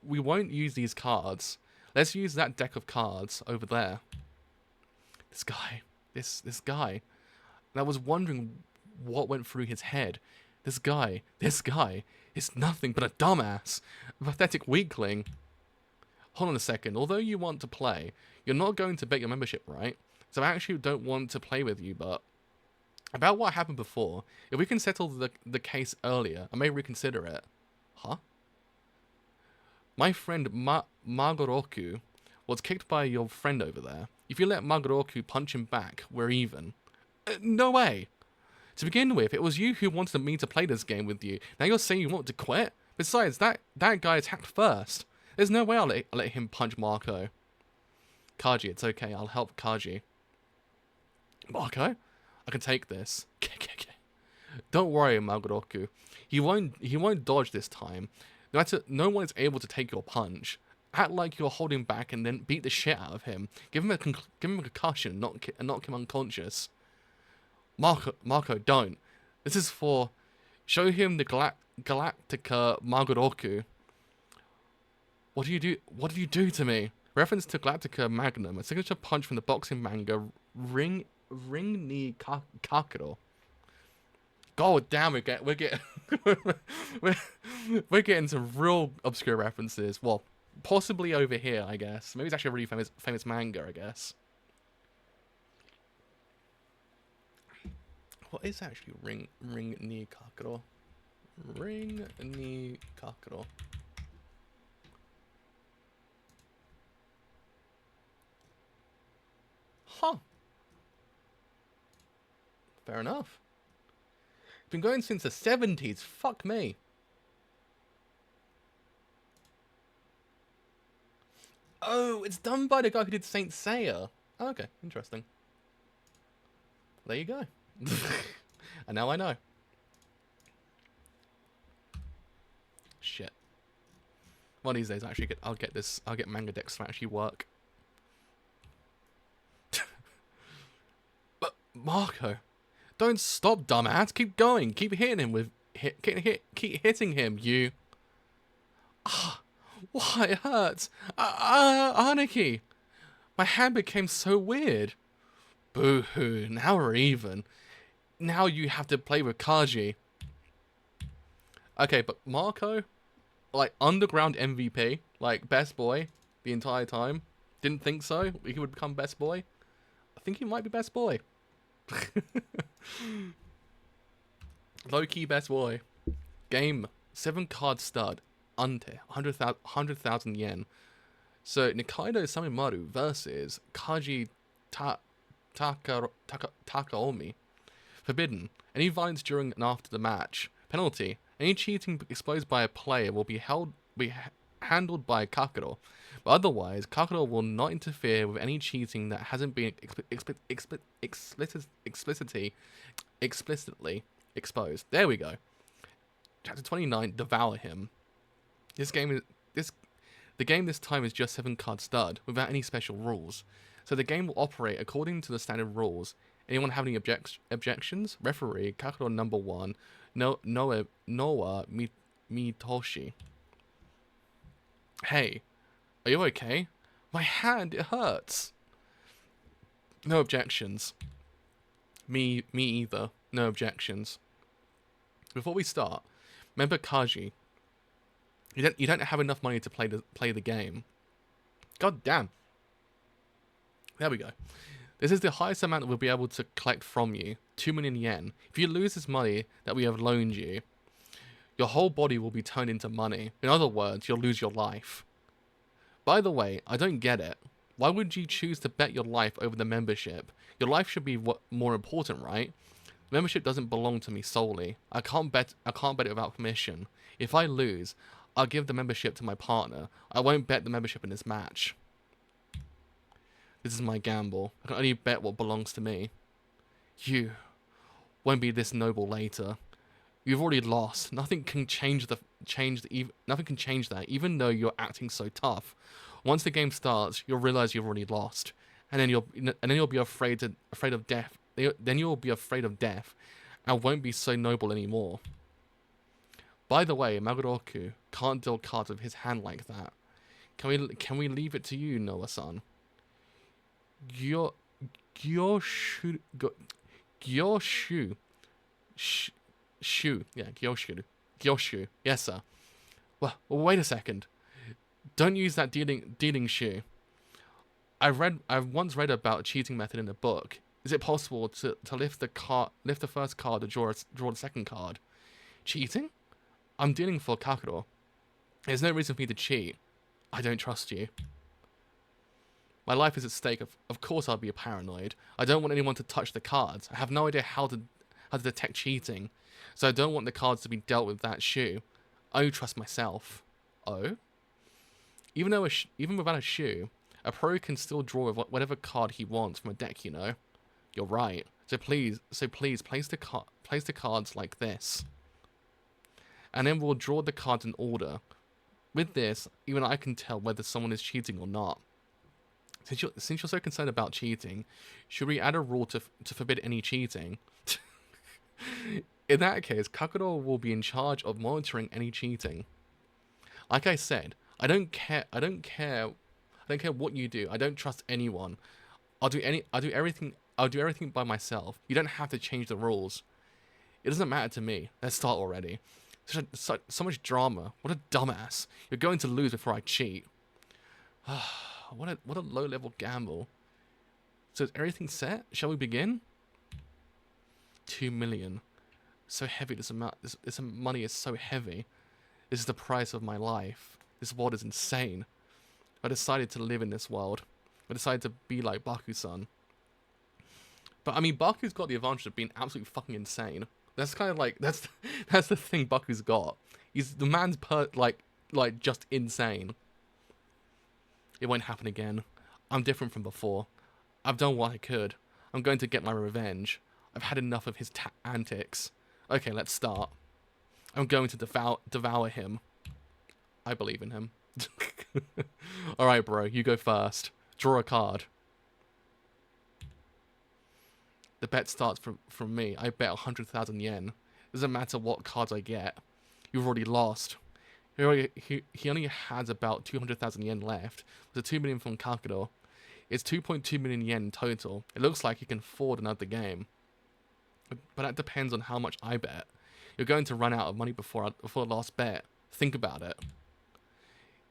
we won't use these cards. Let's use that deck of cards over there. This guy. This guy. And I was wondering what went through his head. This guy is nothing but a dumbass. A pathetic weakling. Hold on a second. Although you want to play, you're not going to bet your membership, right? So I actually don't want to play with you, but about what happened before, if we can settle the case earlier, I may reconsider it. Huh? My friend Magoroku was kicked by your friend over there. If you let Magoroku punch him back, we're even. No way. To begin with, it was you who wanted me to play this game with you. Now you're saying you want to quit? Besides, that guy attacked first. There's no way I'll let him punch Marco. Kaji, it's okay. I'll help Kaji. Marco? I can take this. Don't worry, Magoroku. He won't dodge this time. No one is able to take your punch. Act like you're holding back and then beat the shit out of him. Give him a concussion, and knock him unconscious. Marco, don't. This is for... Show him the Galactica Magoroku. What do you do to me? Reference to Galactica Magnum, a signature punch from the boxing manga Ring ni Kakuro. God damn, we're getting we're getting some real obscure references. Well, possibly over here, I guess. Maybe it's actually a really famous manga, I guess. What is actually Ring ni Kakuro? Ring ni Kakuro. Huh. Fair enough. Been going since the 70s. Fuck me. Oh, it's done by the guy who did Saint Seiya. Oh, okay, interesting. There you go. And now I know. Shit. One of these days, I'll get manga decks to actually work. But Marco, don't stop, dumbass. Keep going. Keep hitting him with keep hitting him. You. Ah, why it hurts. Anarchy. My hand became so weird. Boo-hoo. Now we're even. Now you have to play with Kaji. Okay, but Marco, like underground MVP, like best boy the entire time. Didn't think so. He would become best boy. I think he might be best boy. Low-key best boy. Game 7-card stud. Ante 100,000 yen. So Nikaido Samimaru versus Kaji Takaomi. Forbidden. Any violence during and after the match. Penalty. Any cheating exposed by a player will be handled by Kakuro. But otherwise, Kakuro will not interfere with any cheating that hasn't been explicitly exposed. There we go. Chapter 29, Devour Him. The game this time is just 7-card stud, without any special rules. So the game will operate according to the standard rules. Anyone have any objections? Referee, Kakuro number 1, Noah Mitoshi. Hey, are you okay? My hand, it hurts. No objections. Me either. No objections. Before we start, remember Kaji. You don't have enough money to play the game. God damn. There we go. This is the highest amount that we'll be able to collect from you, 2 million yen. If you lose this money that we have loaned you, your whole body will be turned into money. In other words, you'll lose your life. By the way, I don't get it. Why would you choose to bet your life over the membership? Your life should be what more important, right? The membership doesn't belong to me solely. I can't bet it without permission. If I lose, I'll give the membership to my partner. I won't bet the membership in this match. This is my gamble. I can only bet what belongs to me. You won't be this noble later. You've already lost. Nothing can change that. Even though you're acting so tough. Once the game starts, you'll realize you've already lost, and then you'll be afraid of death. Then you'll be afraid of death, and won't be so noble anymore. By the way, Magoroku can't deal cards with his hand like that. Can we leave it to you, Noah-san? Gyoshu. Gyoshu. Yes, sir. Well, wait a second. Don't use that dealing shu. I've once read about a cheating method in a book. Is it possible to lift the first card to draw the second card? Cheating? I'm dealing for Kakuro. There's no reason for me to cheat. I don't trust you. My life is at stake. Of course I'll be paranoid. I don't want anyone to touch the cards. I have no idea how to detect cheating. So I don't want the cards to be dealt with that shoe. I trust myself. Oh? Even without a shoe, a pro can still draw with whatever card he wants from a deck, you know? You're right. So please place the cards like this. And then we'll draw the cards in order. With this, even I can tell whether someone is cheating or not. Since you're so concerned about cheating, should we add a rule to forbid any cheating? In that case, Kakuro will be in charge of monitoring any cheating. Like I said, I don't care what you do. I don't trust anyone. I'll do everything by myself. You don't have to change the rules. It doesn't matter to me. Let's start already. So much drama. What a dumbass. You're going to lose before I cheat. What a low-level gamble. So is everything set? Shall we begin? 2 million. So heavy. This money is so heavy. This is the price of my life. This world is insane. I decided to live in this world. I decided to be like Baku-san. But I mean, Baku's got the advantage of being absolutely fucking insane. That's kind of like that's the thing Baku's got. The man's just insane. It won't happen again. I'm different from before. I've done what I could. I'm going to get my revenge. I've had enough of his antics. Okay, let's start. I'm going to devour him. I believe in him. Alright, bro, you go first. Draw a card. The bet starts from me. I bet 100,000 yen. Doesn't matter what cards I get. You've already lost. He only has about 200,000 yen left. There's 2 million from Kakuro. It's 2.2 million yen in total. It looks like he can afford another game. But that depends on how much I bet. You're going to run out of money before the last bet. Think about it.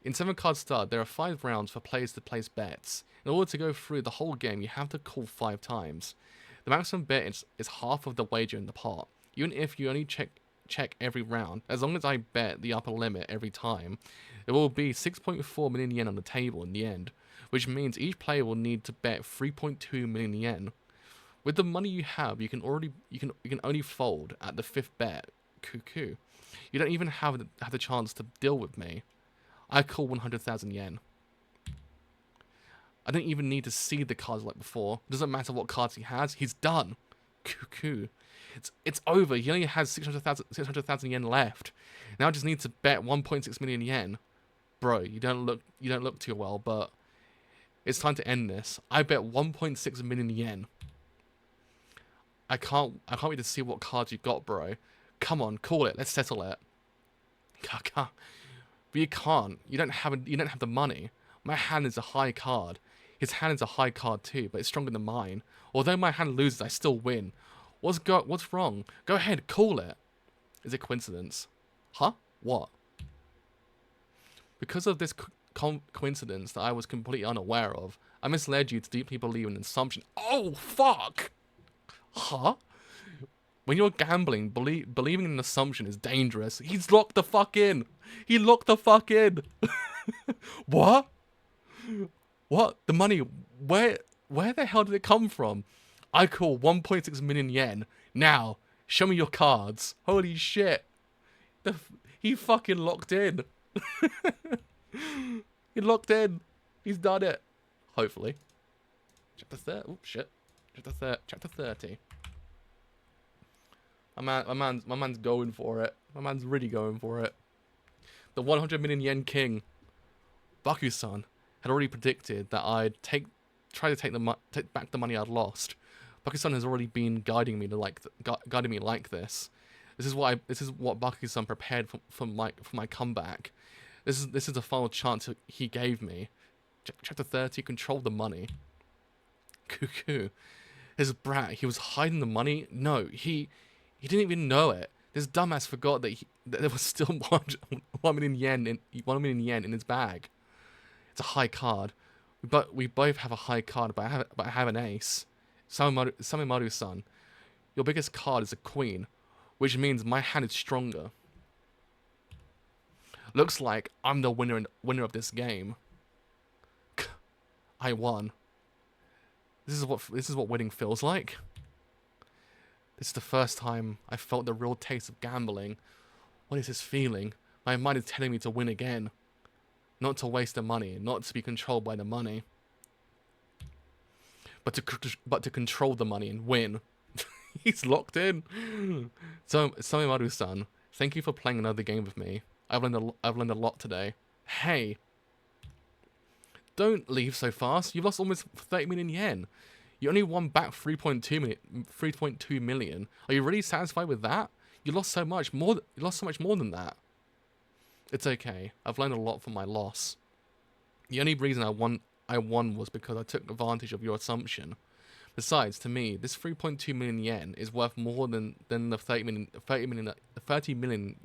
In 7 card stud, there are 5 rounds for players to place bets. In order to go through the whole game, you have to call 5 times. The maximum bet is half of the wager in the pot. Even if you only check every round, as long as I bet the upper limit every time, there will be 6.4 million yen on the table in the end, which means each player will need to bet 3.2 million yen. With the money you have, you can only fold at the 5th bet. Cuckoo. You don't even have the chance to deal with me. I call 100,000 yen. I don't even need to see the cards like before. It doesn't matter what cards he has. He's done. Cuckoo. It's over. He only has 600,000 yen left. Now I just need to bet 1.6 million yen. Bro, you don't look too well, but it's time to end this. I bet 1.6 million yen. I can't wait to see what cards you got, bro. Come on, call it. Let's settle it. But you can't. You don't have the money. My hand is a high card. His hand is a high card too, but it's stronger than mine. Although my hand loses, I still win. What's wrong? Go ahead, call it. Is it coincidence? Huh? What? Because of this coincidence that I was completely unaware of. I misled you to deeply believe in an assumption. Oh, fuck! Huh? When you're gambling, believing in an assumption is dangerous. He's locked the fuck in. He locked the fuck in. What? What? The money? Where the hell did it come from? I call 1.6 million yen. Now, show me your cards. Holy shit. He fucking locked in. He locked in. He's done it. Hopefully. Chapter 30. Oh, shit. Chapter 30. My man's going for it. My man's really going for it. The 100 million yen king, Baku-san, had already predicted that I'd try to take back the money I'd lost. Baku-san has already been guiding me like this. This is what Baku-san prepared for my comeback. This is the final chance he gave me. Chapter 30, control the money. Cuckoo. His brat, he was hiding the money? No, he didn't even know it. This dumbass forgot that there was still 1 million yen in his bag. It's a high card. But we both have a high card, but I have an ace. Samemaru-san, your biggest card is a queen, which means my hand is stronger. Looks like I'm the winner of this game. I won. This is what winning feels like. This is the first time I felt the real taste of gambling. What is this feeling? My mind is telling me to win again. Not to waste the money, not to be controlled by the money. But to control the money and win. He's locked in. So, Samemaru-san, thank you for playing another game with me. I've learned a lot today. Hey. Don't leave so fast. You've lost almost 30 million yen. You only won back 3.2 million. Are you really satisfied with that? You lost so much more than that. It's okay. I've learned a lot from my loss. The only reason I won was because I took advantage of your assumption. Besides, to me, this 3.2 million yen is worth more than the 30 million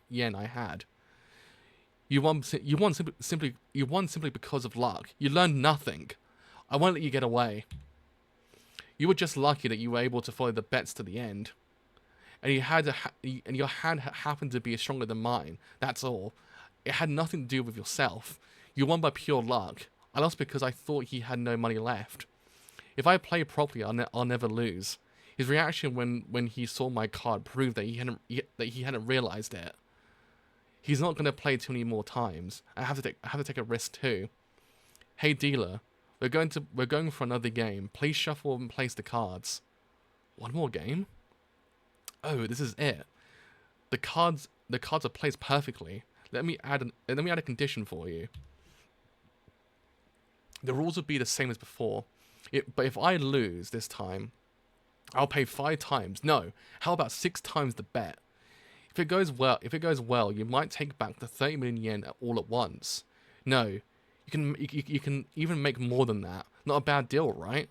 yen I had. You won simply because of luck. You learned nothing. I won't let you get away. You were just lucky that you were able to follow the bets to the end. And your hand happened to be stronger than mine. That's all. It had nothing to do with yourself. You won by pure luck. I lost because I thought he had no money left. If I play properly, I'll never lose. His reaction when he saw my card proved that he hadn't realized it. He's not gonna play too many more times. I have to take a risk too. Hey dealer, we're going for another game. Please shuffle and place the cards. One more game? Oh, this is it. The cards are placed perfectly. Let me add a condition for you. The rules would be the same as before. But if I lose this time, I'll pay 5 times. No, how about 6 times the bet? If it goes well, you might take back the 30 million yen all at once. No, you can even make more than that. Not a bad deal, right?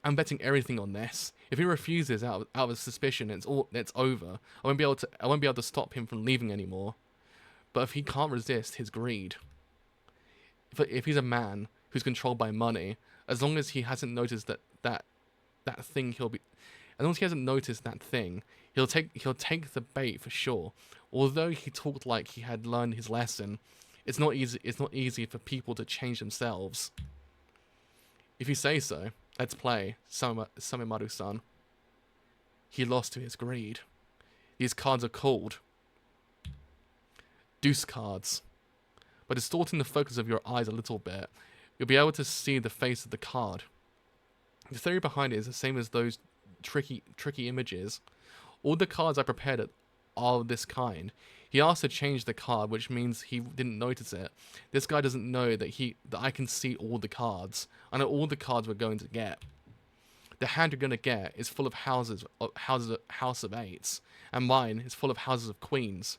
I'm betting everything on this. If he refuses out of suspicion, it's over. I won't be able to stop him from leaving anymore. But if he can't resist his greed, if he's a man who's controlled by money, as long as he hasn't noticed that thing, he'll take the bait for sure. Although he talked like he had learned his lesson, it's not easy for people to change themselves. If you say so, let's play, Samemaru-san. He lost to his greed. These cards are called deuce cards. By distorting the focus of your eyes a little bit, you'll be able to see the face of the card. The theory behind it is the same as those tricky images. All the cards I prepared are of this kind. He asked to change the card, which means he didn't notice it. This guy doesn't know that I can see all the cards. I know all the cards we're going to get. The hand you're going to get is full of house of eights, and mine is full of houses of queens.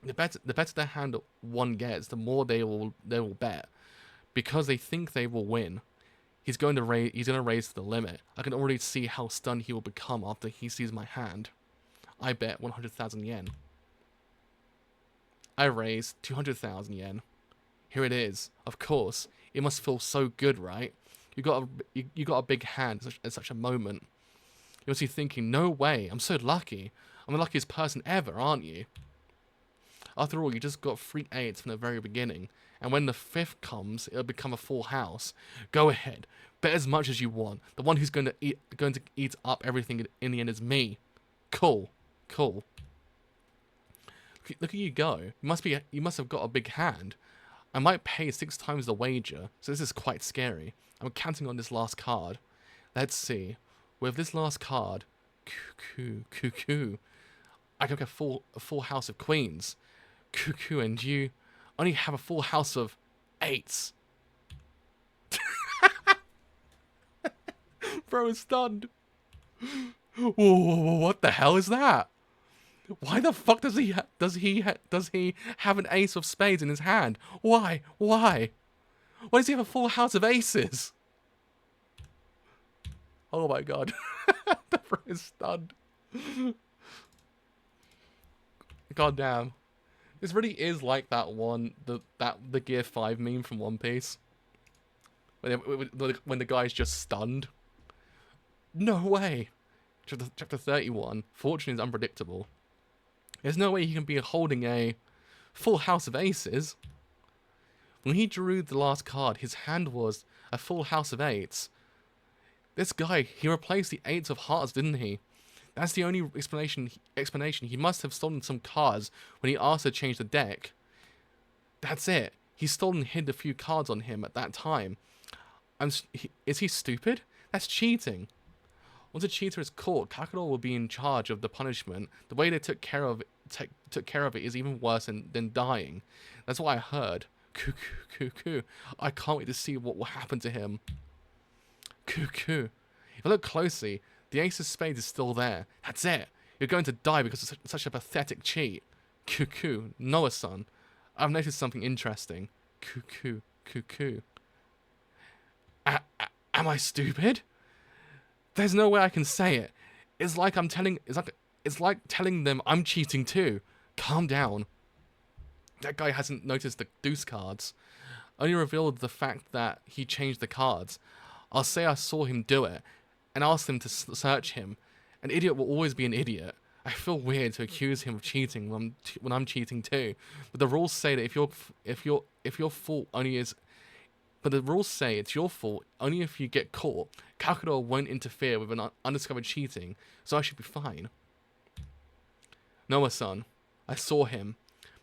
The better the hand one gets, the more they will bet, because they think they will win. He's going to raise to the limit. I can already see how stunned he will become after he sees my hand. I bet 100,000 yen. I raise 200,000 yen. Here it is. Of course. It must feel so good, right? You got a big hand at such a moment. You must be thinking, no way, I'm so lucky. I'm the luckiest person ever, aren't you? After all, you just got 3 8s from the very beginning, and when the 5th comes, it'll become a full house. Go ahead, bet as much as you want. The one who's going to eat up everything in the end is me. Cool. Look at you go. You must have got a big hand. I might pay 6 times the wager, so this is quite scary. I'm counting on this last card. Let's see. With this last card, cuckoo, I can get a full house of queens. Cuckoo, and you only have a full house of 8s. Bro is stunned. Whoa, what the hell is that? Why the fuck does he have an ace of spades in his hand? Why? Why does he have a full house of aces? Oh my god. The bro is stunned. God damn. This really is like that one, the Gear 5 meme from One Piece. When the guy's just stunned. No way. Chapter 31. Fortune is unpredictable. There's no way he can be holding a full house of aces. When he drew the last card, his hand was a full house of 8s. This guy, he replaced the 8s of hearts, didn't he? That's the only explanation. He must have stolen some cards when he asked to change the deck. That's it. He's stolen and hid a few cards on him at that time. Is he stupid? That's cheating. Once a cheater is caught, Kakuro will be in charge of the punishment. The way they took care of it is even worse than dying. That's what I heard. Cuckoo. I can't wait to see what will happen to him. Cuckoo. If I look closely, the ace of spades is still there. That's it. You're going to die because of such a pathetic cheat. Cuckoo. Noah-san. I've noticed something interesting. Cuckoo. Am I stupid? There's no way I can say it. It's like telling them I'm cheating too. Calm down. That guy hasn't noticed the deuce cards. Only revealed the fact that he changed the cards. I'll say I saw him do it, and ask them to search him. An idiot will always be an idiot. I feel weird to accuse him of cheating when I'm cheating too. But the rules say that if your fault only is. But the rules say it's your fault only if you get caught. Kakuro won't interfere with an undiscovered cheating, so I should be fine. Noah-san, I saw him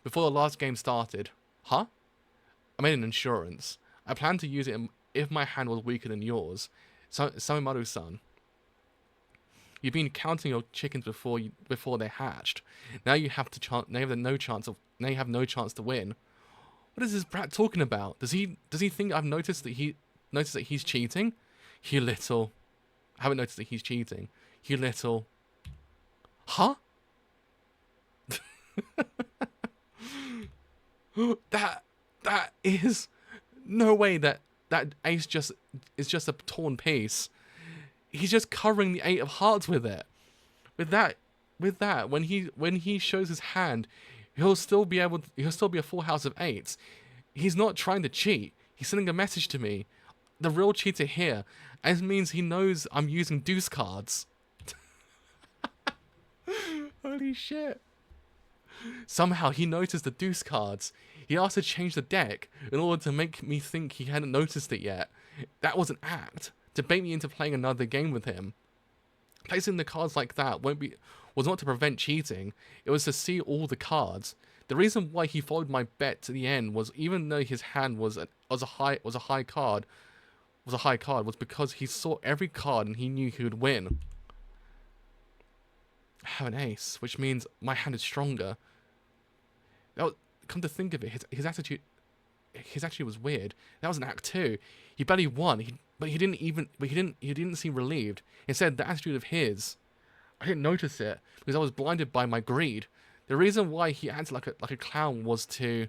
before the last game started. Huh? I made an insurance. I planned to use it if my hand was weaker than yours. Samimaru-san, you've been counting your chickens before they hatched. Now you have no chance to win. What is this brat talking about? Does he think I've noticed that he's cheating? You little. I haven't noticed that he's cheating. You little. Huh? That is no way that ace is just a torn piece. He's just covering the 8 of hearts with it. With that, when he shows his hand, he'll still be a full house of 8s. He's not trying to cheat. He's sending a message to me. The real cheater here, and it means he knows I'm using deuce cards. Holy shit. Somehow he noticed the deuce cards. He asked to change the deck in order to make me think he hadn't noticed it yet. That was an act to bait me into playing another game with him. Placing the cards like that was not to prevent cheating. It was to see all the cards. The reason why he followed my bet to the end was, even though his hand was a high card, was because he saw every card and he knew he would win. I have an ace, which means my hand is stronger. Come to think of it, his attitude was weird. That was an act too. He barely won. But he didn't seem relieved. Instead, the attitude of his, I didn't notice it because I was blinded by my greed. The reason why he acted like a clown was to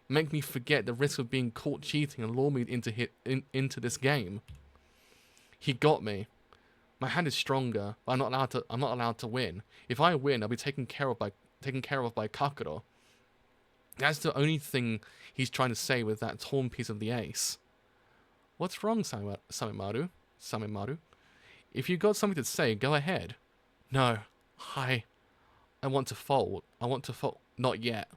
make me forget the risk of being caught cheating and lure me into this game. He got me. My hand is stronger, but I'm not allowed to win. If I win, I'll be taken care of by Kakuro. That's the only thing he's trying to say with that torn piece of the ace. What's wrong, Samemaru? If you got something to say, go ahead. No. I want to fold. Not yet.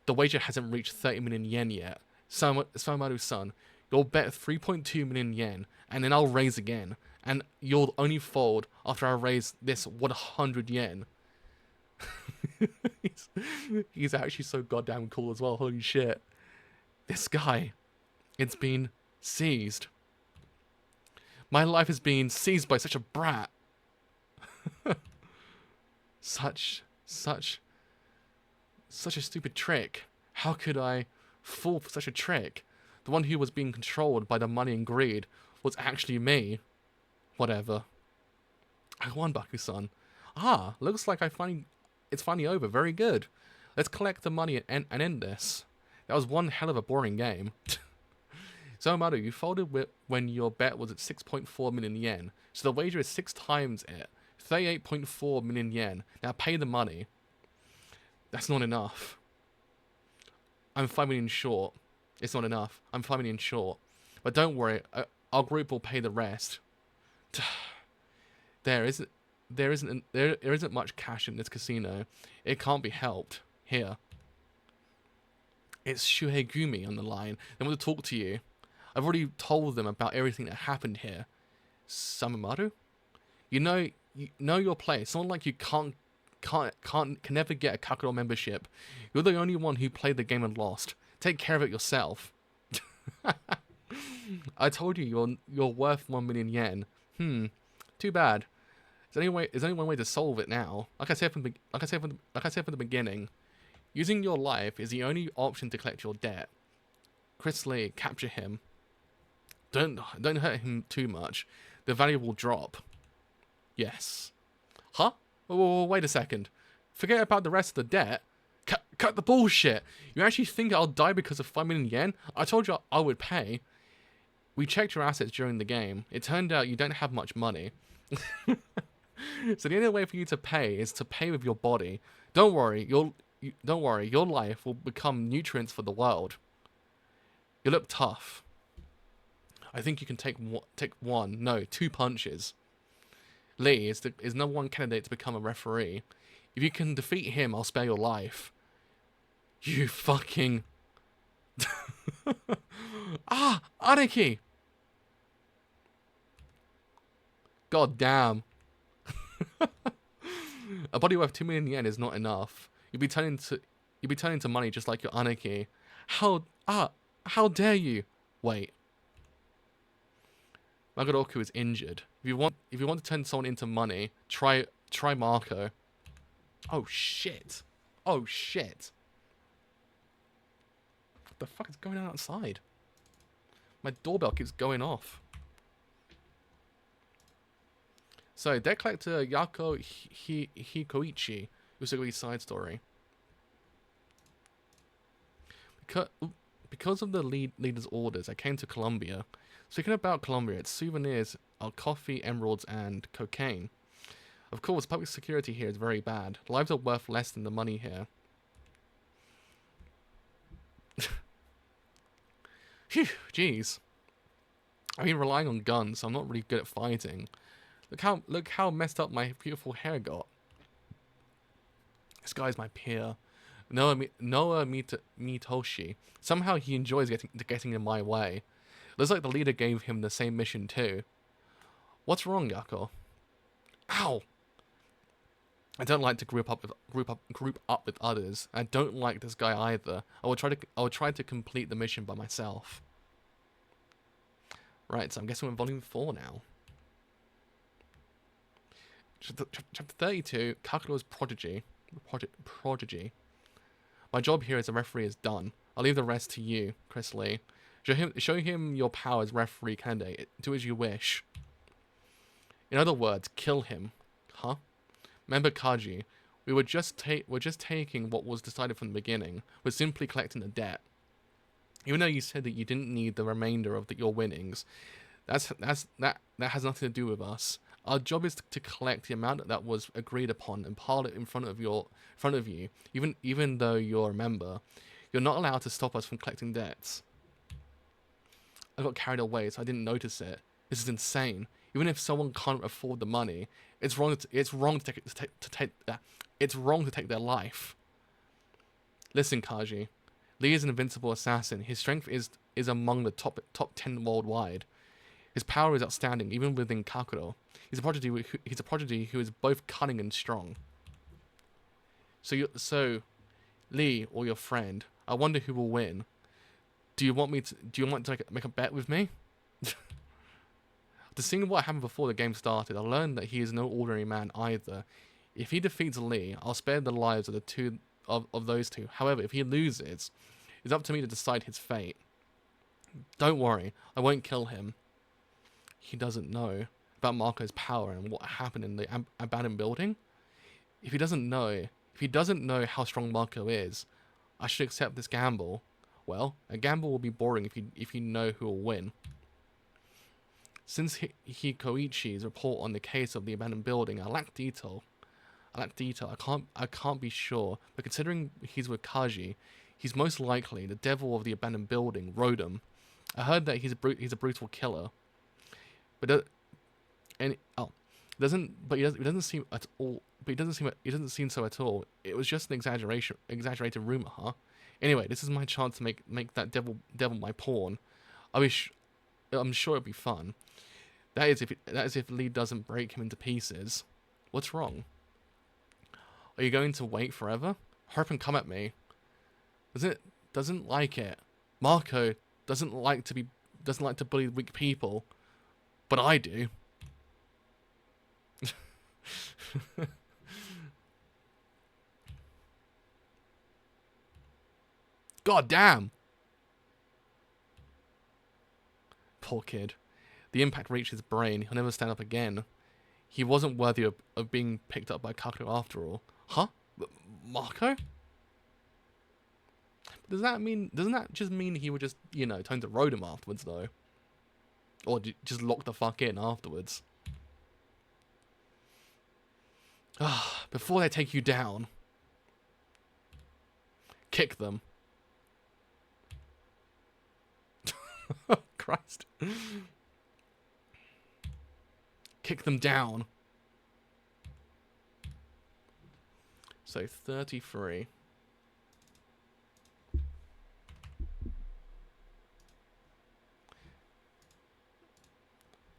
The wager hasn't reached 30 million yen yet. Samemaru-san, you'll bet 3.2 million yen, and then I'll raise again. And you'll only fold after I raise this 100 yen. He's actually so goddamn cool as well. Holy shit. This guy, it's been seized. My life is being seized by such a brat. Such a stupid trick. How could I fall for such a trick? The one who was being controlled by the money and greed was actually me. Whatever. I won, Baku-san. Ah, looks like it's finally over. Very good. Let's collect the money and end this. That was one hell of a boring game. So, Maru, you folded when your bet was at 6.4 million yen. So the wager is 6 times it. 38.4 million yen. Now pay the money. That's not enough. I'm 5 million short. It's not enough. I'm 5 million short. But don't worry. Our group will pay the rest. There isn't much cash in this casino. It can't be helped. Here. It's Shuhei on the line. They want to talk to you. I've already told them about everything that happened here. Samemaru? You know your place. Someone like you can never get a Kakuro membership. You're the only one who played the game and lost. Take care of it yourself. I told you you're worth 1 million yen. Too bad. There's only one way to solve it now. Like I said from the beginning, using your life is the only option to collect your debt. Chris Lee, capture him. Don't hurt him too much. The value will drop. Yes. Huh? Oh, wait a second. Forget about the rest of the debt. Cut the bullshit. You actually think I'll die because of 5 million yen? I told you I would pay. We checked your assets during the game. It turned out you don't have much money. So the only way for you to pay is to pay with your body. Don't worry. Your life will become nutrients for the world. You look tough. I think you can take 2 punches. Lee is number 1 candidate to become a referee. If you can defeat him, I'll spare your life. You fucking... Aniki! God damn. A body worth 2 million yen is not enough. You'd be turning to money just like your Aniki. How dare you? Wait. Magoroku is injured. If you want to turn someone into money, try Marco. Oh shit. Oh shit. What the fuck is going on outside? My doorbell keeps going off. So, debt collector Yako Hikoichi, Usogui's side story. Because of the leader's orders, I came to Colombia. Speaking about Colombia, its souvenirs are coffee, emeralds, and cocaine. Of course, public security here is very bad. Lives are worth less than the money here. Phew, jeez. I've been relying on guns, so I'm not really good at fighting. Look how messed up my beautiful hair got. This guy's my peer. Noah Mitoshi. Somehow he enjoys getting in my way. Looks like the leader gave him the same mission too. What's wrong, Yako? Ow! I don't like to group up with others. I don't like this guy either. I will try to complete the mission by myself. Right, so I'm guessing we're in volume 4 now. Chapter 32, Kakuro's Prodigy. My job here as a referee is done. I'll leave the rest to you, Chris Lee. Show him your power as referee candidate. Do as you wish. In other words, kill him. Huh? Remember Kaji, we're just taking what was decided from the beginning. We're simply collecting the debt. Even though you said that you didn't need the remainder of your winnings, that has nothing to do with us. Our job is to collect the amount that was agreed upon and pile it in front of you. Even though you're a member, you're not allowed to stop us from collecting debts. I got carried away, so I didn't notice it. This is insane. Even if someone can't afford the money, it's wrong to take their life. Listen, Kaji. Lee is an invincible assassin. His strength is among the top 10 worldwide. His power is outstanding, even within Kakuro. He's a prodigy who is both cunning and strong. So, Lee or your friend, I wonder who will win. Do you want to make a bet with me? After seeing what happened before the game started, I learned that he is no ordinary man either. If he defeats Lee, I'll spare the lives of those two. However, if he loses, it's up to me to decide his fate. Don't worry, I won't kill him. He doesn't know about Marco's power and what happened in the abandoned building. If he doesn't know how strong Marco is, I should accept this gamble. Well, a gamble will be boring if you know who will win. Since Hikoichi's report on the case of the abandoned building, I lack detail. I can't be sure, but considering he's with Kaji, he's most likely the devil of the abandoned building, Rodham. I heard that he's a brutal killer. But he doesn't seem at all. But he doesn't seem so at all. It was just an exaggerated rumor, huh? Anyway, this is my chance to make that devil my pawn. I'm sure it'll be fun. That is if Lee doesn't break him into pieces. What's wrong? Are you going to wait forever? Hurry up and come at me. Doesn't like it. Marco doesn't like to bully weak people. But I do. God damn. Poor kid. The impact reached his brain. He'll never stand up again. He wasn't worthy of being picked up by Kakuro after all. Huh? Marco? Doesn't that just mean he would just, turn to Rodham afterwards, though? Or just lock the fuck in afterwards? Before they take you down, kick them. Christ. Kick them down. So 33.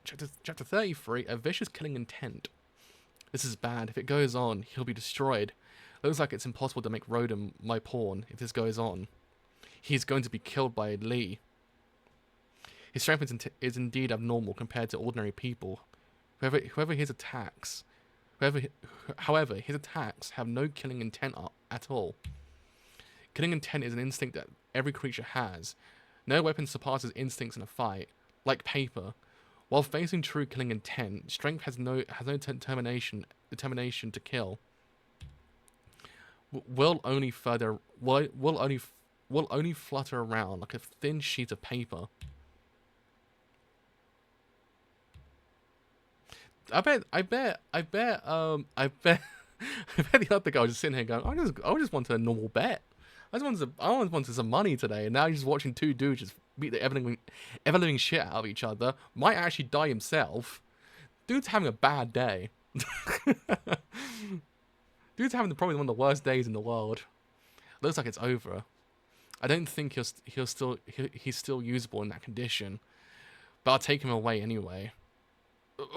Chapter 33, A Vicious Killing Intent. This is bad. If it goes on, he'll be destroyed. Looks like it's impossible to make Rodham my pawn if this goes on. He's going to be killed by Lee. His strength is indeed abnormal compared to ordinary people. However, his attacks have no killing intent at all. Killing intent is an instinct that every creature has. No weapon surpasses instincts in a fight. Like paper. While facing true killing intent, strength has no determination to kill. Will only flutter around like a thin sheet of paper. I bet the other guy was just sitting here going, I just wanted a normal bet. I wanted some money today, and now he's just watching two dudes just beat the ever living shit out of each other. Might actually die himself. Dude's having a bad day. Dude's having probably one of the worst days in the world. Looks like it's over. I don't think he's still usable in that condition, but I'll take him away anyway.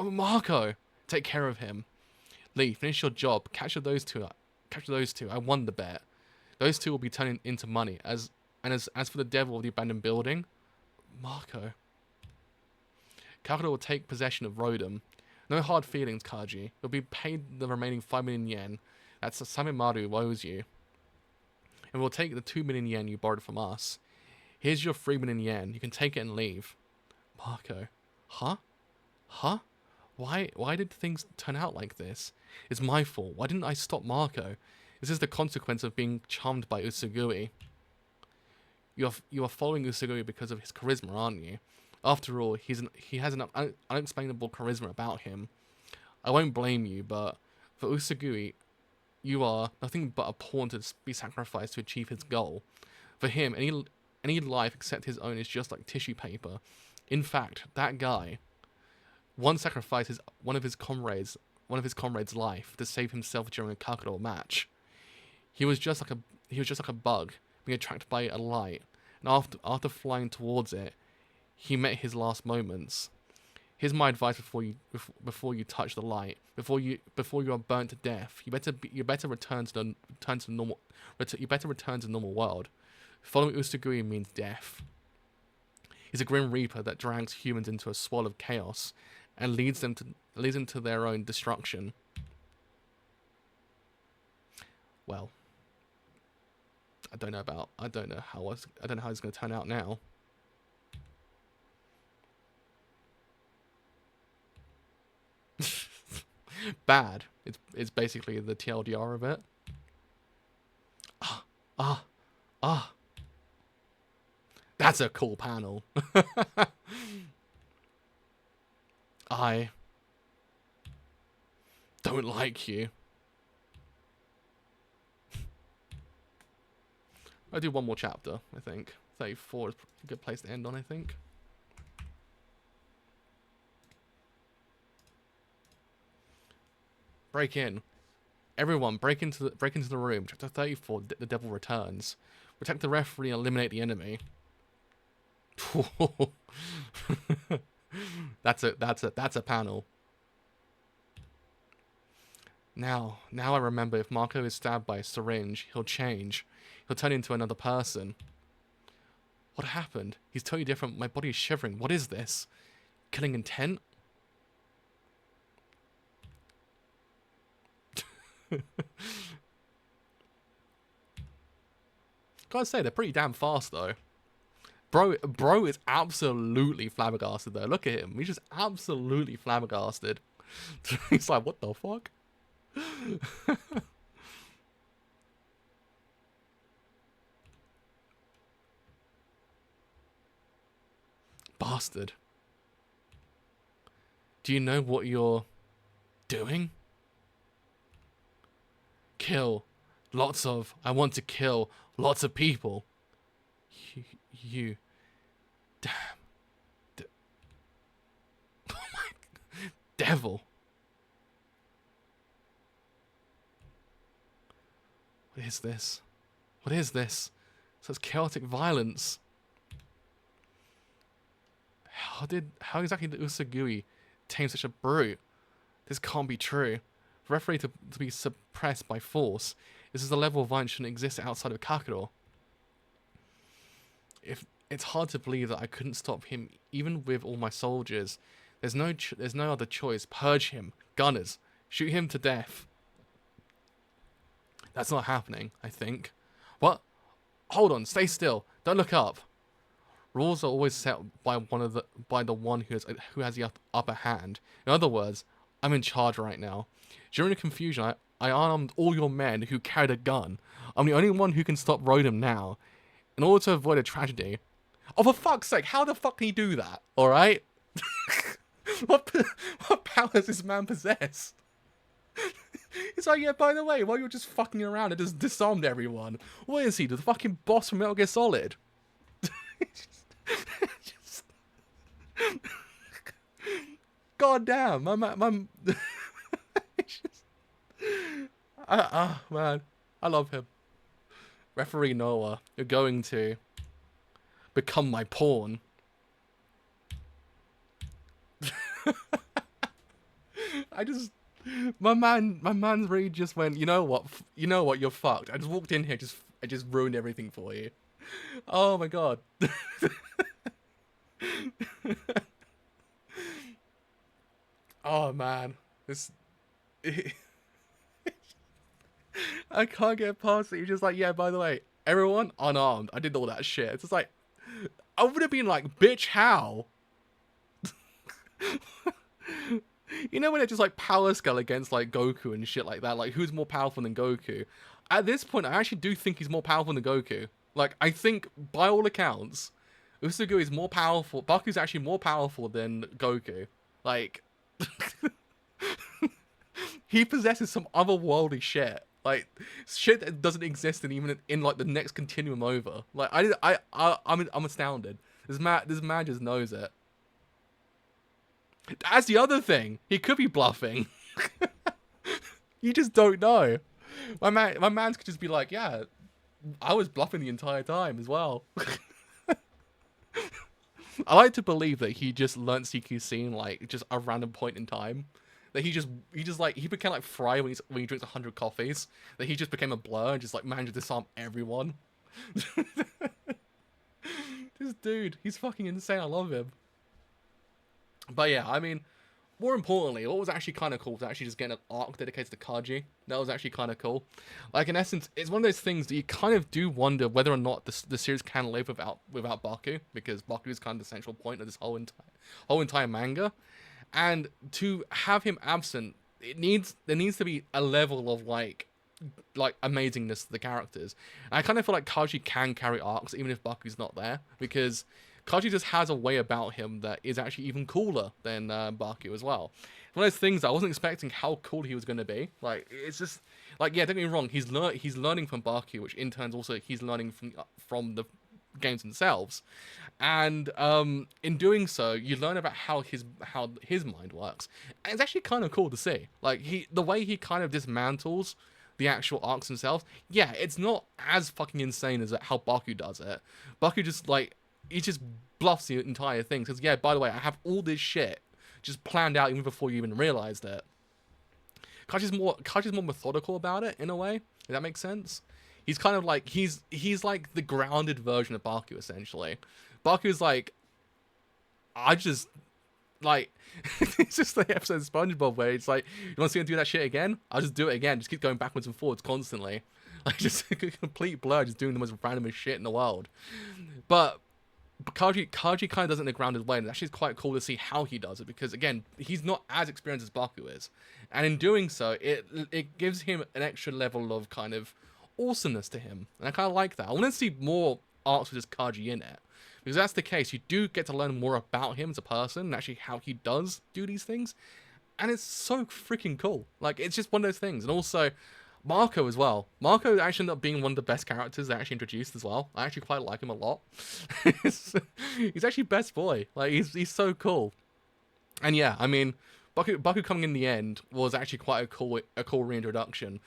Marco, take care of him. Lee, finish your job. Capture those two. I won the bet. Those two will be turning into money. As for the devil of the abandoned building, Marco. Kakuro will take possession of Rodham. No hard feelings, Kaji. You'll be paid the remaining 5 million yen. That's Samimaru owes you. And we'll take the 2 million yen you borrowed from us. Here's your 3 million yen. You can take it and leave. Marco. Huh? Why did things turn out like this? It's my fault. Why didn't I stop Marco? This is the consequence of being charmed by Usogui. You are following Usogui because of his charisma, aren't you? After all, he has an unexplainable charisma about him. I won't blame you, but for Usogui, you are nothing but a pawn to be sacrificed to achieve his goal. For him, any life except his own is just like tissue paper. In fact, that guy once sacrificed one of his comrades' life to save himself during a Kakuro match. He was just like a bug being attracted by a light, and after flying towards it, he met his last moments. Here's my advice before you touch the light, before you are burnt to death. You better return to normal world. Following Usogui means death. He's a grim reaper that drags humans into a swirl of chaos and leads them to their own destruction. Well, I don't know how it's going to turn out now. Bad. It's basically the TLDR of it. That's a cool panel. I don't like you. I'll do one more chapter, I think. 34 is a good place to end on, I think. Break in. Everyone, break into the room. Chapter 34, The Devil Returns. Protect the referee and eliminate the enemy. That's a panel. Now I remember, if Marco is stabbed by a syringe, he'll change. He'll turn into another person. What happened? He's totally different. My body is shivering. What is this? Killing intent? Gotta say, they're pretty damn fast though. Bro is absolutely flabbergasted though. Look at him. He's just absolutely flabbergasted. He's like, what the fuck? Bastard. Do you know what you're doing? Kill. I want to kill lots of people. You. Damn. Oh my. Devil. What is this? What is this? Such chaotic violence. How exactly did Usogui tame such a brute? This can't be true. For referee to be suppressed by force. This is a level of violence shouldn't exist outside of Kakuro. If it's hard to believe that I couldn't stop him, even with all my soldiers. There's no other choice. Purge him, gunners, shoot him to death. That's not happening, I think. What? Hold on, stay still. Don't look up. Rules are always set by the one who has the upper hand. In other words, I'm in charge right now. During the confusion, I armed all your men who carried a gun. I'm the only one who can stop Rodham now. In order to avoid a tragedy. Oh, for fuck's sake, how the fuck can he do that? Alright? What power does this man possess? It's like, yeah, by the way, while you're just fucking around, it just disarmed everyone. What is he, the fucking boss from Metal Gear Solid? God damn, my man. Man, I love him. Referee Noah, you're going to become my pawn. My man's really just went, you know what, you're fucked. I just walked in here, I just ruined everything for you. Oh my god. Oh man, I can't get past it. You're just like, yeah, by the way, everyone unarmed. I did all that shit. It's just like, I would have been like, bitch, how? You know when they just like power scale against like Goku and shit like that, like who's more powerful than Goku? At this point, I actually do think he's more powerful than Goku. Like, I think by all accounts, Usogui is more powerful. Baku's actually more powerful than Goku. Like, he possesses some otherworldly shit. Like shit that doesn't exist even in like the next continuum over. Like I'm astounded. This man just knows it. That's the other thing. He could be bluffing. You just don't know. My man's could just be like, yeah, I was bluffing the entire time as well. I like to believe that he just learnt CQC in like just a random point in time. That he became like Fry when he drinks 100 coffees. That he just became a blur and just like managed to disarm everyone. This dude, he's fucking insane. I love him. But yeah, I mean, more importantly, what was actually kind of cool was actually just getting an arc dedicated to Kaji. That was actually kind of cool. Like, in essence, it's one of those things that you kind of do wonder whether or not the series can live without Baku, because Baku is kind of the central point of this whole entire manga. And to have him absent, there needs to be a level of like amazingness to the characters. And I kind of feel like Kaji can carry arcs even if Baku's not there, because Kaji just has a way about him that is actually even cooler than Baku as well. One of those things I wasn't expecting how cool he was going to be. Like, it's just like, yeah, don't get me wrong, he's learning from Baku, which in turn also he's learning from the games themselves. And in doing so, you learn about how his mind works. And it's actually kind of cool to see. Like, the way he kind of dismantles the actual arcs themselves. Yeah, it's not as fucking insane as how Baku does it. Baku just like, he just bluffs the entire thing. Because, yeah, by the way, I have all this shit just planned out even before you even realized it. Kaji's more methodical about it, in a way. Does that make sense? He's kind of like, he's like the grounded version of Baku, essentially. Baku's like, I just, like, it's just the episode of SpongeBob where it's like, you want to see him do that shit again? I'll just do it again. Just keep going backwards and forwards constantly. Like, just a complete blur, just doing the most randomest shit in the world. But Kaji kind of does it in a grounded way, and it's actually quite cool to see how he does it, because again, he's not as experienced as Baku is, and in doing so, it gives him an extra level of kind of awesomeness to him, and I kind of like that. I want to see more arcs with just Kaji in it, because if that's the case, you do get to learn more about him as a person, and actually how he does do these things, and it's so freaking cool. Like, it's just one of those things, and also Marco as well. Marco actually ended up being one of the best characters they actually introduced as well. I actually quite like him a lot. He's actually best boy. Like, he's so cool. And yeah, I mean, Baku coming in the end was actually quite a cool reintroduction.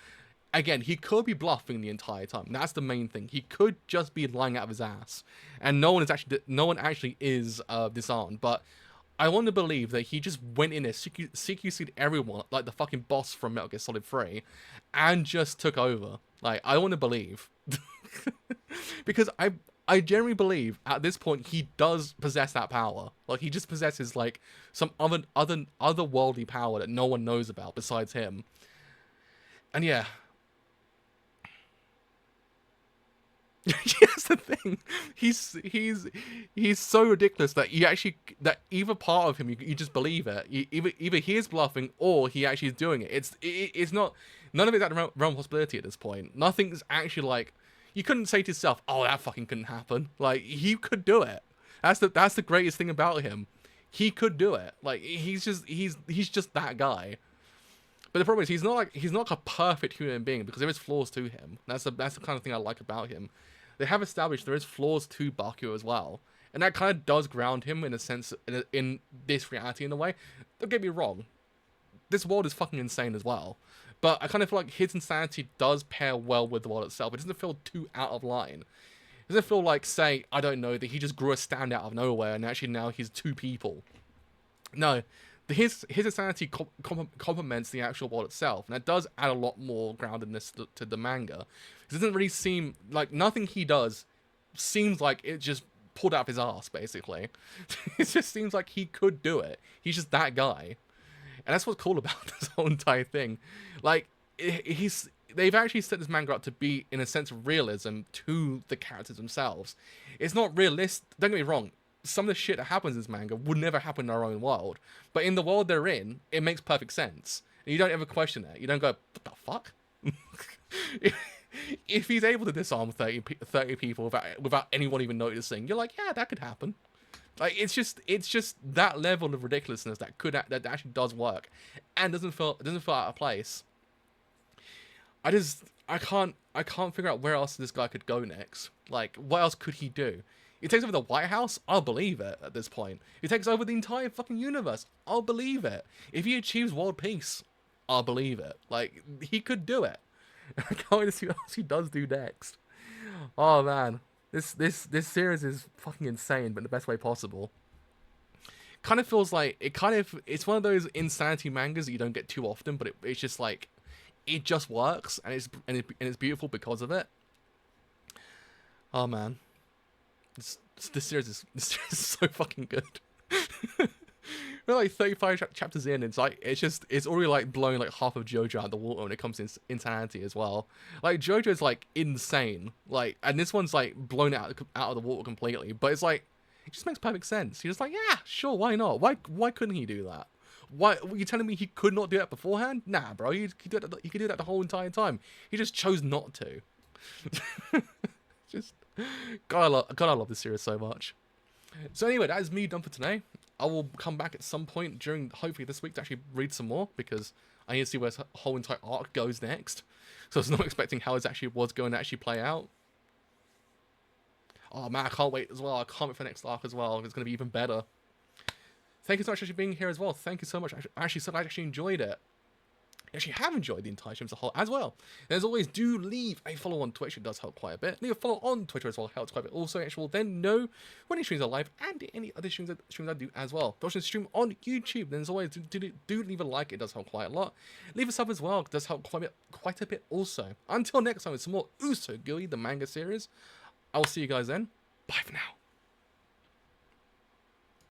Again, he could be bluffing the entire time. That's the main thing. He could just be lying out of his ass, and no one actually is disarmed. But I want to believe that he just went in there, CQC'd everyone, like the fucking boss from Metal Gear Solid 3, and just took over. Like, I want to believe. Because I generally believe, at this point, he does possess that power. Like, he just possesses, like, some otherworldly power that no one knows about besides him. And yeah. That's the thing. He's so ridiculous that either part of him you just believe it. Either he is bluffing or he actually is doing it. It's not, none of it's at the realm of possibility at this point. Nothing's actually like, you couldn't say to yourself, oh, that fucking couldn't happen. Like, he could do it. That's the greatest thing about him. He could do it. Like, he's just that guy. But the problem is he's not like a perfect human being, because there is flaws to him. That's the kind of thing I like about him. They have established there is flaws to Baku as well, and that kind of does ground him in a sense in this reality in a way. Don't get me wrong, this world is fucking insane as well, but I kind of feel like his insanity does pair well with the world itself. It doesn't feel too out of line. It doesn't feel like, say, I don't know, that he just grew a stand out of nowhere and actually now he's two people. No. His insanity complements the actual world itself, and that does add a lot more groundedness to the manga. It doesn't really seem like, nothing he does seems like it just pulled out of his ass, basically. It just seems like he could do it. He's just that guy, and that's what's cool about this whole entire thing. Like, they've actually set this manga up to be, in a sense, realism to the characters themselves. It's not realistic. Don't get me wrong. Some of the shit that happens in this manga would never happen in our own world. But in the world they're in, it makes perfect sense. And you don't ever question it. You don't go, what the fuck? If he's able to disarm 30 people without anyone even noticing, you're like, yeah, that could happen. Like it's just that level of ridiculousness that actually does work, and doesn't feel out of place. I can't figure out where else this guy could go next. Like, what else could he do? He takes over the White House? I'll believe it at this point. He takes over the entire fucking universe? I'll believe it. If he achieves world peace, I'll believe it. Like, he could do it. I can't wait to see what else he does do next. Oh man. This series is fucking insane, but in the best way possible. Kind of feels like it's one of those insanity mangas that you don't get too often, but it's just like it just works, and it's beautiful because of it. Oh man, this series is so fucking good. We're like 35 chapters in, and it's already like blowing like half of JoJo out of the water when it comes to insanity as well. Like JoJo's like insane, like, and this one's like blown out of the water completely. But it's like it just makes perfect sense. You're just like, yeah, sure, why not? Why couldn't he do that? Why were you telling me he could not do that beforehand? Nah, bro, he could do that the whole entire time. He just chose not to. Just God, I love this series so much. So anyway, that is me done for today. I will come back at some point during, hopefully this week, to actually read some more, because I need to see where this whole entire arc goes next. So I was not expecting how it actually was going to actually play out. Oh man, I can't wait as well. I can't wait for the next arc as well. It's going to be even better. Thank you so much for being here as well. Thank you so much. I actually said I actually enjoyed it. I actually have enjoyed the entire stream as a whole as well. And as always, do leave a follow on Twitch. It does help quite a bit. Leave a follow on Twitter as well. Helps quite a bit. Also, actually will then know when any streams are live and any other streams I do as well. If you're stream on YouTube, then as always, do leave a like. It does help quite a lot. Leave a sub as well. It does help quite a bit also. Until next time with some more Usogui, the manga series. I will see you guys then. Bye for now.